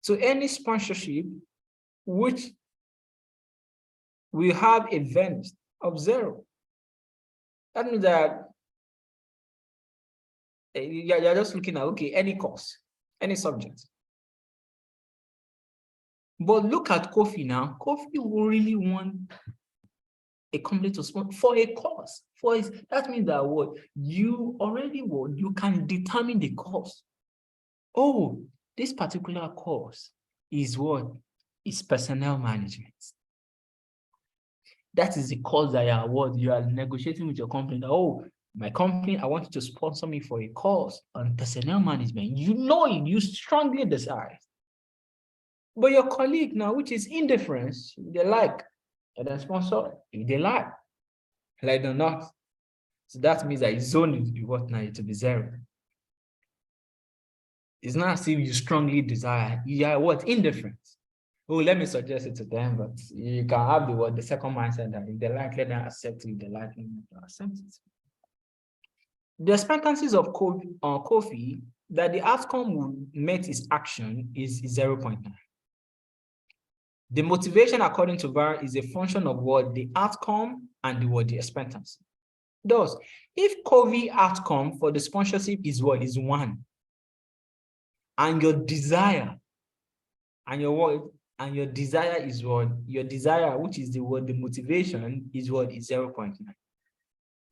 B: to any sponsorship which will have a Venice of 0. That means that you're just looking at, okay, any course, any subject. But look at Kofi now. Kofi will really want a company to sponsor for a course. That means that what you already want, you can determine the course. Oh, this particular course is what? Is personnel management. That is the course that you are negotiating with your company. That, oh, my company, I want you to sponsor me for a course on personnel management. You know it, you strongly desire. But your colleague now, which is indifference, they like, and then sponsor, if they like or not. So that means that his zone is what now? To be 0. It's not as if you strongly desire, you are what? Indifferent. Oh, let me suggest it to them, but you can have the second mindset that if they like, let them accept it, if they like, let them accept it. The expectancies of Kofi that the outcome will meet his action is 0.9. The motivation, according to VAR, is a function of what? The outcome and the expectancy. Thus, if Kofi outcome for the sponsorship is what? Is 1. And your desire and your desire is what? Your desire, which is the motivation, is what? Is 0.9.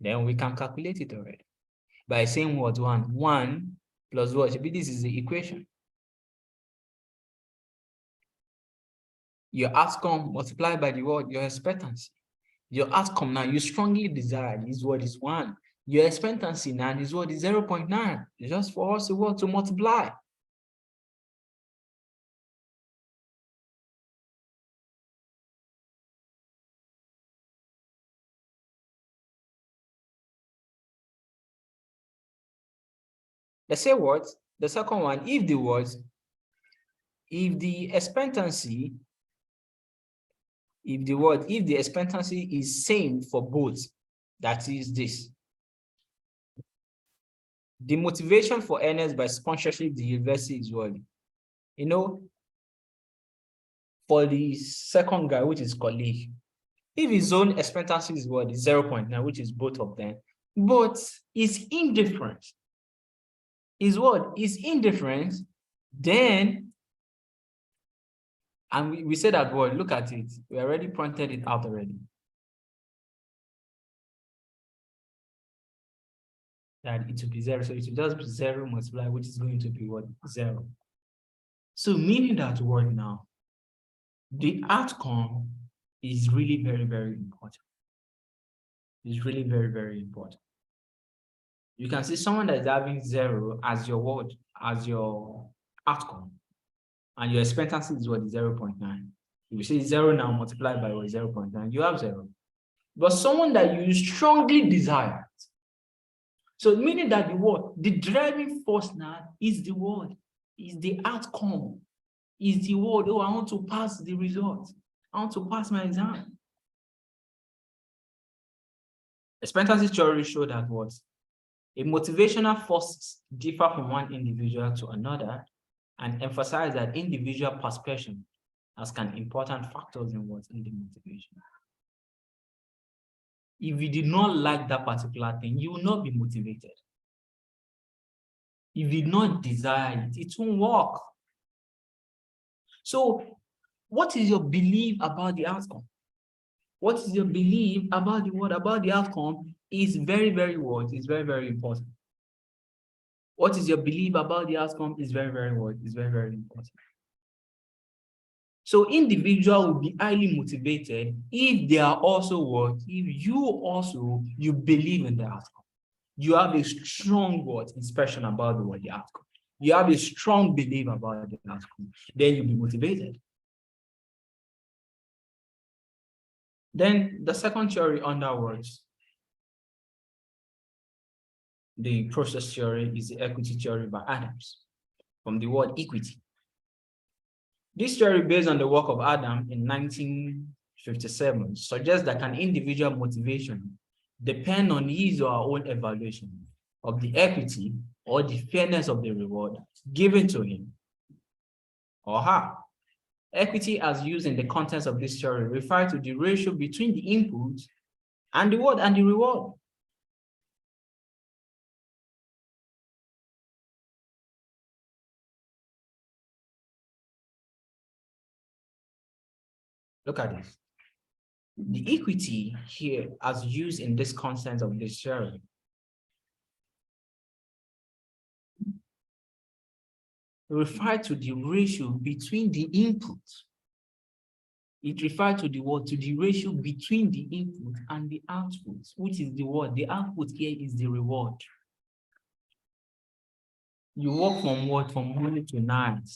B: Then we can calculate it already by saying what? 1 plus what? This is the equation. Your outcome multiplied by the word, your expectancy. Your outcome now, you strongly desire is what? Is 1. Your expectancy now is what? Is 0.9. It's just for us to multiply. Let's say what? The second one, if the expectancy, if the expectancy is same for both, that is this. The motivation for earners by sponsorship the university is what? You know, for the second guy, which is colleague, if his own expectancy is what? Is 0.9, which is both of them, but is indifferent. Is what? Is indifferent, then, and we said that word, look at it. We already pointed it out already. That it will be 0. So it will just be 0 multiplied, which is going to be what? 0. So meaning that word now, the outcome is really very, very important. It's really very, very important. You can see someone that is having 0 as your word, as your outcome, and your expectancy is what? 0.9. If you say 0 now multiplied by what? 0.9, you have 0. But someone that you strongly desire. So meaning that the word, the driving force now is the word, is the outcome, is the word, oh, I want to pass the result. I want to pass my exam. Expectancy theory show that what? A motivational force differ from one individual to another and emphasize that individual perception as can important factors in what? In the motivation. If you did not like that particular thing, you will not be motivated. If you did not desire it, it won't work. So, what is your belief about the outcome? What is your belief about the word, about the outcome is very, very what? It's very, very important. What is your belief about the outcome is very, very what? It's very, very important. So individual will be highly motivated if they are also what? If you believe in the outcome. You have a strong what? Inspection about the outcome. You have a strong belief about the outcome. Then you'll be motivated. Then the second theory under words, the process theory, is the equity theory by Adams, from the word equity. This theory, based on the work of Adam in 1957, suggests that an individual motivation depends on his or her own evaluation of the equity or the fairness of the reward given to him or her. Equity, as used in the context of this theory, refers to the ratio between the input and the word and the reward. Look at this. The equity here, as used in this context of this theory, refer to the ratio between the input. It refers to the word, to the ratio between the input and the output, which is the word. The output here is the reward. You work from what? From morning to night.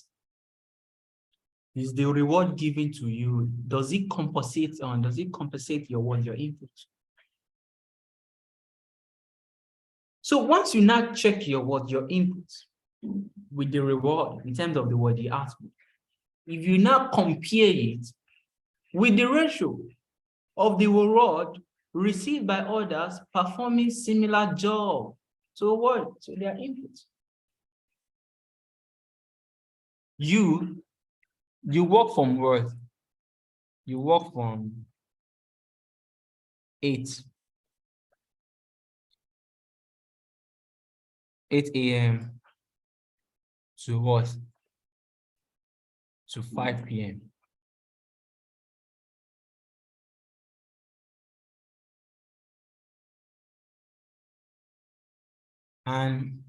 B: Is the reward given to you? Does it compensate your what? Your input? So once you now check your what? Your input with the reward in terms of the word, the output. If you now compare it with the ratio of the reward received by others performing similar job. So what? So their input. You work from what? You work from 8 a.m. to what? To 5 p.m. And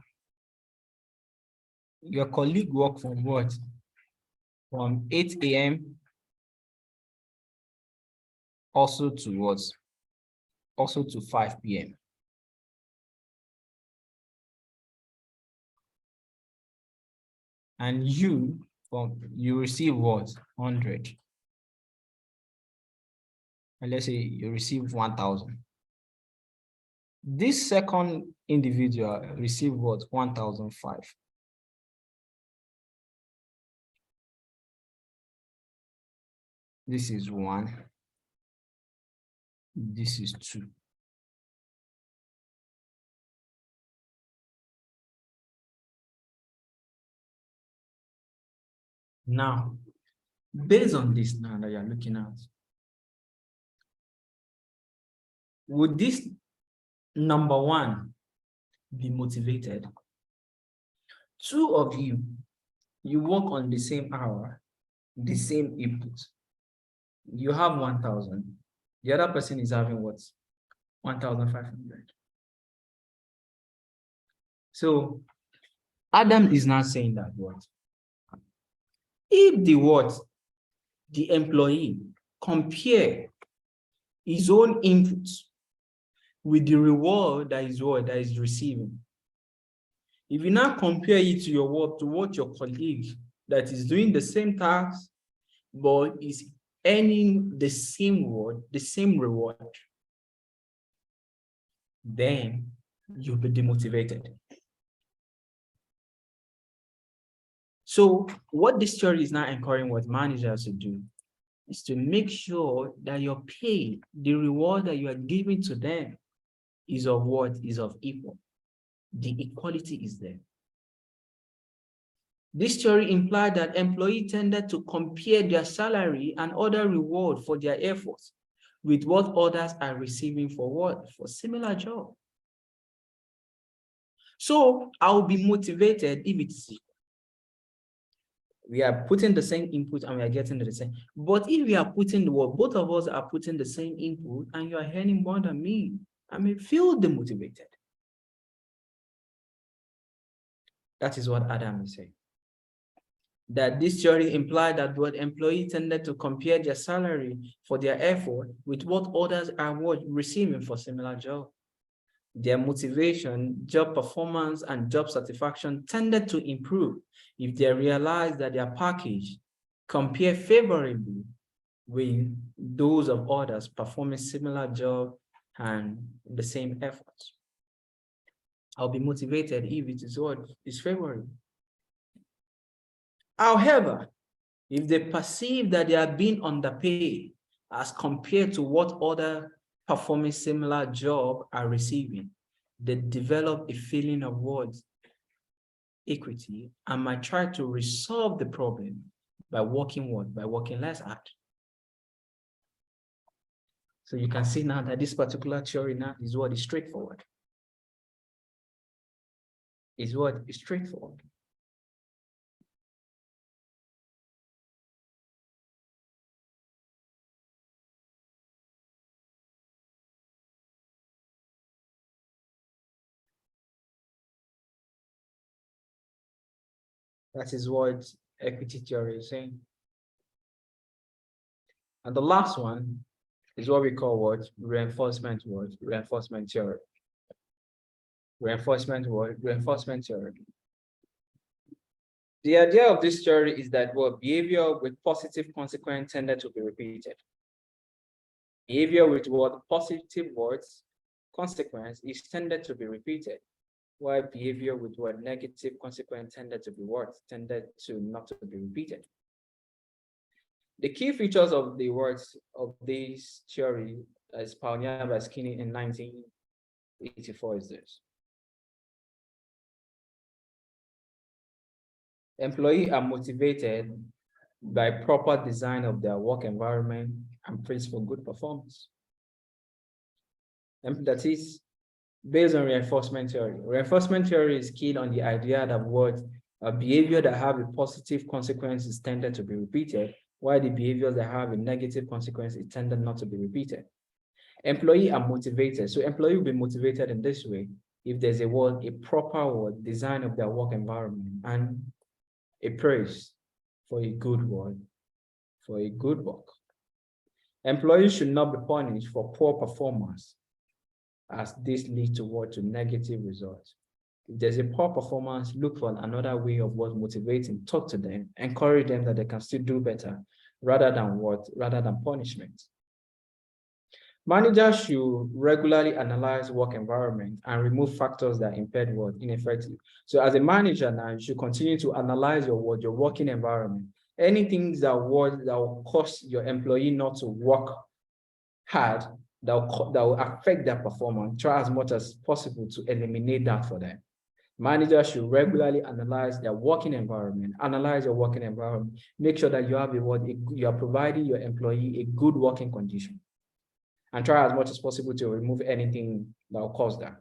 B: your colleague work from what? From 8 a.m. also to what? Also to 5 p.m. and you receive what? 100. And let's say you receive 1,000. This second individual received what? 1,005. This is 1. This is 2. Now, based on this now that you're looking at, would this number 1 be motivated? 2 of you work on the same hour, the same input. You have 1,000. The other person is having what? 1,500. So Adam is not saying that what? If the employee compare his own inputs with the reward that is receiving, if you now compare it to your work, to what your colleague that is doing the same task, but is earning the same reward, then you'll be demotivated. So what this theory is now encouraging what managers to do is to make sure that your pay, the reward that you are giving to them, is of what? Is of equal. The equality is there. This theory implied that employees tended to compare their salary and other reward for their efforts with what others are receiving for what? For similar job. So I'll be motivated if it's equal. We are putting the same input and we are getting the same. But if we are putting the work, both of us are putting the same input and you are earning more than me, I may feel demotivated. That is what Adam is saying. That this theory implied that what employees tended to compare their salary for their effort with what others are receiving for similar job. Their motivation, job performance, and job satisfaction tended to improve if they realized that their package compared favorably with those of others performing similar job and the same efforts. I'll be motivated if it is what is favorable. However, if they perceive that they are being underpaid as compared to what other performing similar job are receiving, they develop a feeling of what? Equity, and might try to resolve the problem by working what? By working less hard. So you can see now that this particular theory now is what is straightforward. Is what is straightforward. That is what equity theory is saying. And the last one is what we call what? Reinforcement what? Reinforcement theory. Reinforcement what? Reinforcement theory. The idea of this theory is that what behavior with positive consequence tended to be repeated. Behavior with what? Positive words consequence is tended to be repeated, while behavior with what? Negative consequence tended to be what? Tended to not to be repeated. The key features of the words of this theory, as pioneered by Skinny in 1984, is this. Employees are motivated by proper design of their work environment and praise for good performance. And that is based on reinforcement theory. Reinforcement theory is keyed on the idea that what a behavior that have a positive consequence is tended to be repeated, while the behaviors that have a negative consequence is tended not to be repeated. Employees are motivated. So employees will be motivated in this way if there's a proper design of their work environment and a praise for a good word, for a good work. Employees should not be punished for poor performance, as this leads to negative results.
A: If there's a poor performance, look for another way of what motivating, talk to them, encourage them that they can still do better rather than punishment. Managers should regularly analyze work environment and remove factors that impede work ineffective. So as a manager now, you should continue to analyze your working environment. Anything that will cause your employee not to work hard, that will affect their performance, try as much as possible to eliminate that for them. Managers should regularly analyze their working environment, analyze your working environment, make sure that you are providing your employee a good working condition, and try as much as possible to remove anything that will cause that.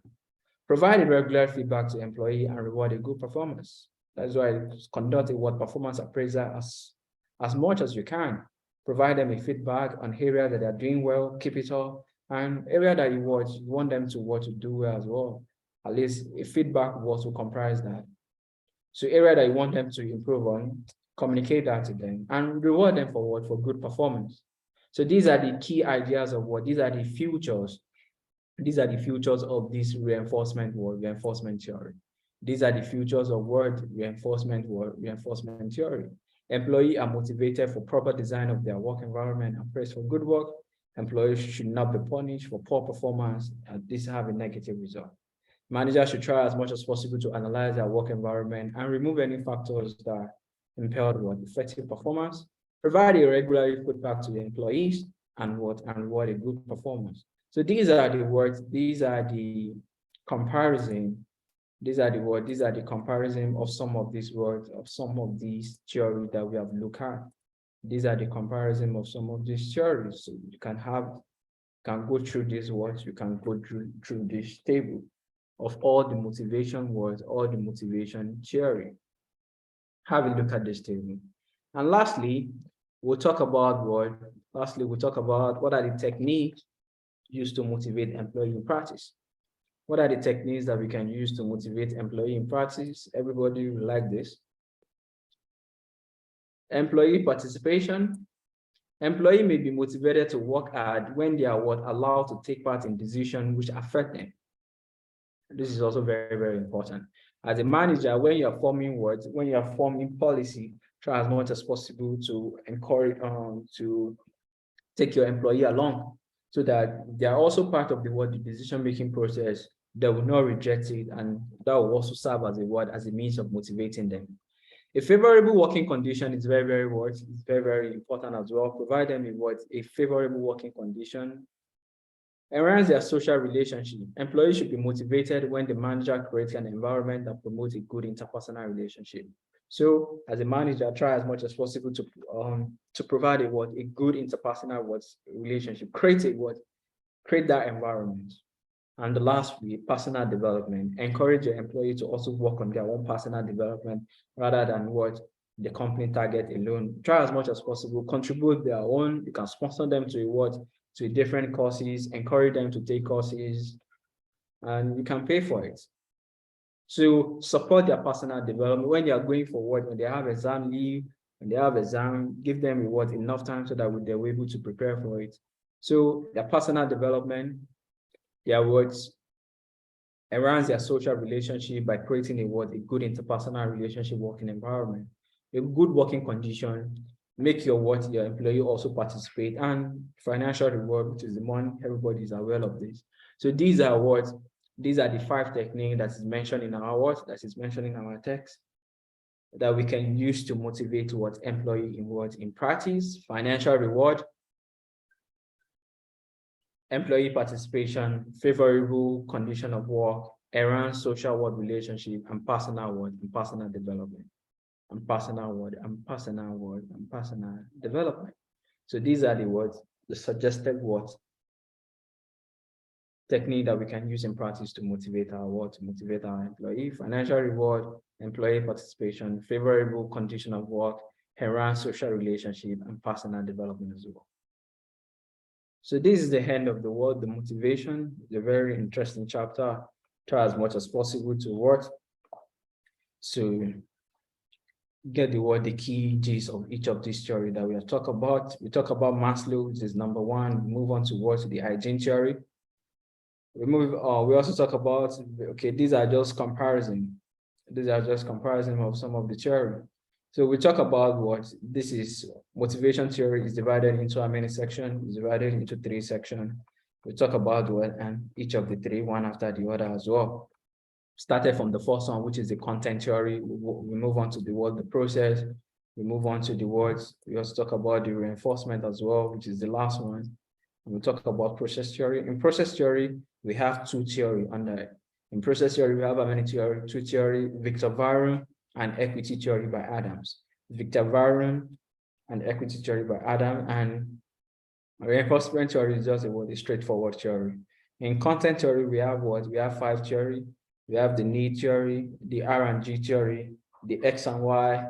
A: Provide regular feedback to employee and reward a good performance. That's why conduct a performance appraiser as much as you can. Provide them a feedback on area that they're doing well, keep it up, and area that you want them to do well as well. At least a feedback will comprise that. So area that you want them to improve on, communicate that to them and reward them for good performance. So these are the key ideas of these are the futures. These are the futures of this reinforcement theory. These are the futures of reinforcement theory. Employees are motivated for proper design of their work environment and praised for good work. Employees should not be punished for poor performance, and this have a negative result. Managers should try as much as possible to analyze their work environment and remove any factors that impede effective performance. Provide a regular feedback to the employees and reward a good performance. So these are the words, these are the comparison of some of these words, of some of these theories that we have looked at. These are the comparison of some of these theories. So you can go through these words, you can go through this table of all the motivation words, all the motivation theory. Have a look at this table. And lastly, we'll talk about what are the techniques used to motivate employee in practice. What are the techniques that we can use to motivate employee in practice? Everybody will like this. Employee participation. Employee may be motivated to work hard when they are allowed to take part in decisions which affect them. This is also very, very important. As a manager, when you're forming policy, try as much as possible to encourage, to take your employee along so that they are also part of the decision-making process. They will not reject it, and that will also serve as a means of motivating them. A favorable working condition is very, very important as well. Provide them with a favorable working condition. Enhance their social relationship. Employees should be motivated when the manager creates an environment that promotes a good interpersonal relationship. So, as a manager, try as much as possible to provide a good interpersonal relationship. Create that environment. And the last, personal development. Encourage your employee to also work on their own personal development rather than the company target alone. Try as much as possible, contribute their own. You can sponsor them to different courses, encourage them to take courses, and you can pay for it. So support their personal development. When they are going forward, when they have exam leave, give them enough time so that they're able to prepare for it. So their personal development, their enhance their social relationship by creating a good interpersonal relationship working environment, a good working condition, make your employee also participate, and financial reward, which is the money. Everybody is aware of this. So these are the 5 techniques that is mentioned in our text that we can use to motivate employee in practice: financial reward, employee participation, favorable condition of work, enhance social relationship, and personal development. And personal development. So these are the suggested technique that we can use in practice to motivate our employee: financial reward, employee participation, favorable condition of work, enhance social relationship, and personal development as well. So this is the end of the motivation. It's a very interesting chapter. Try as much as possible to get the key gist of each of these theory that we have talked about. We talk about Maslow, which is number 1. We move on to the hygiene theory.
B: We also talk about, okay, these are just comparison. These are just comparison of some of the theory. So we talk about what this is. Motivation theory is divided into how many sections? It's divided into 3 sections. We talk about what, and each of the 3, one after the other as well. Started from the first one, which is the content theory. We move on to the word, the process. We move on to the words. We also talk about the reinforcement as well, which is the last one. And we talk about process theory. In process theory, we have 2 theory under it. In process theory, we have how many theory? 2 theory, Victor Varun and equity theory by Adams. Victor Varun and equity theory by Adam, and reinforcement theory is just a straightforward theory. In content theory, we have what? We have 5 theory. We have the need theory, the R and G theory, the X and Y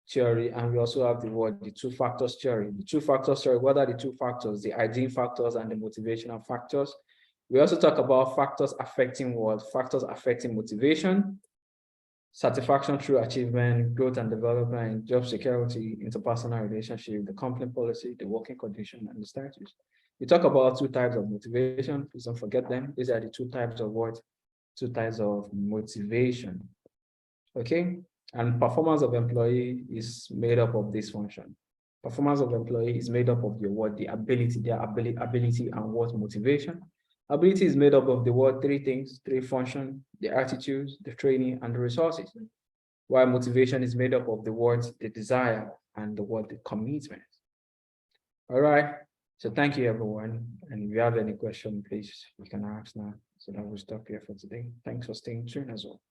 B: theory, and we also have the 2 factors theory. The 2 factors theory, what are the 2 factors? The hygiene factors and the motivational factors. We also talk about factors affecting what? Factors affecting motivation, satisfaction through achievement, growth and development, job security, interpersonal relationship, the company policy, the working condition, and the status. We talk about 2 types of motivation. Please don't forget them. These are the 2 types of what? 2 types of motivation. Okay, and performance of employee is made up of this function. Performance of employee is made up of the what? The ability, their ability and what? Motivation. Ability is made up of the what? 3 things, 3 functions: the attitudes, the training, and the resources. While motivation is made up of the words, the desire, and the what? The commitment. All right. So thank you, everyone. And if you have any question, please, you can ask now. So that we'll stop here for today. Thanks for staying tuned as well.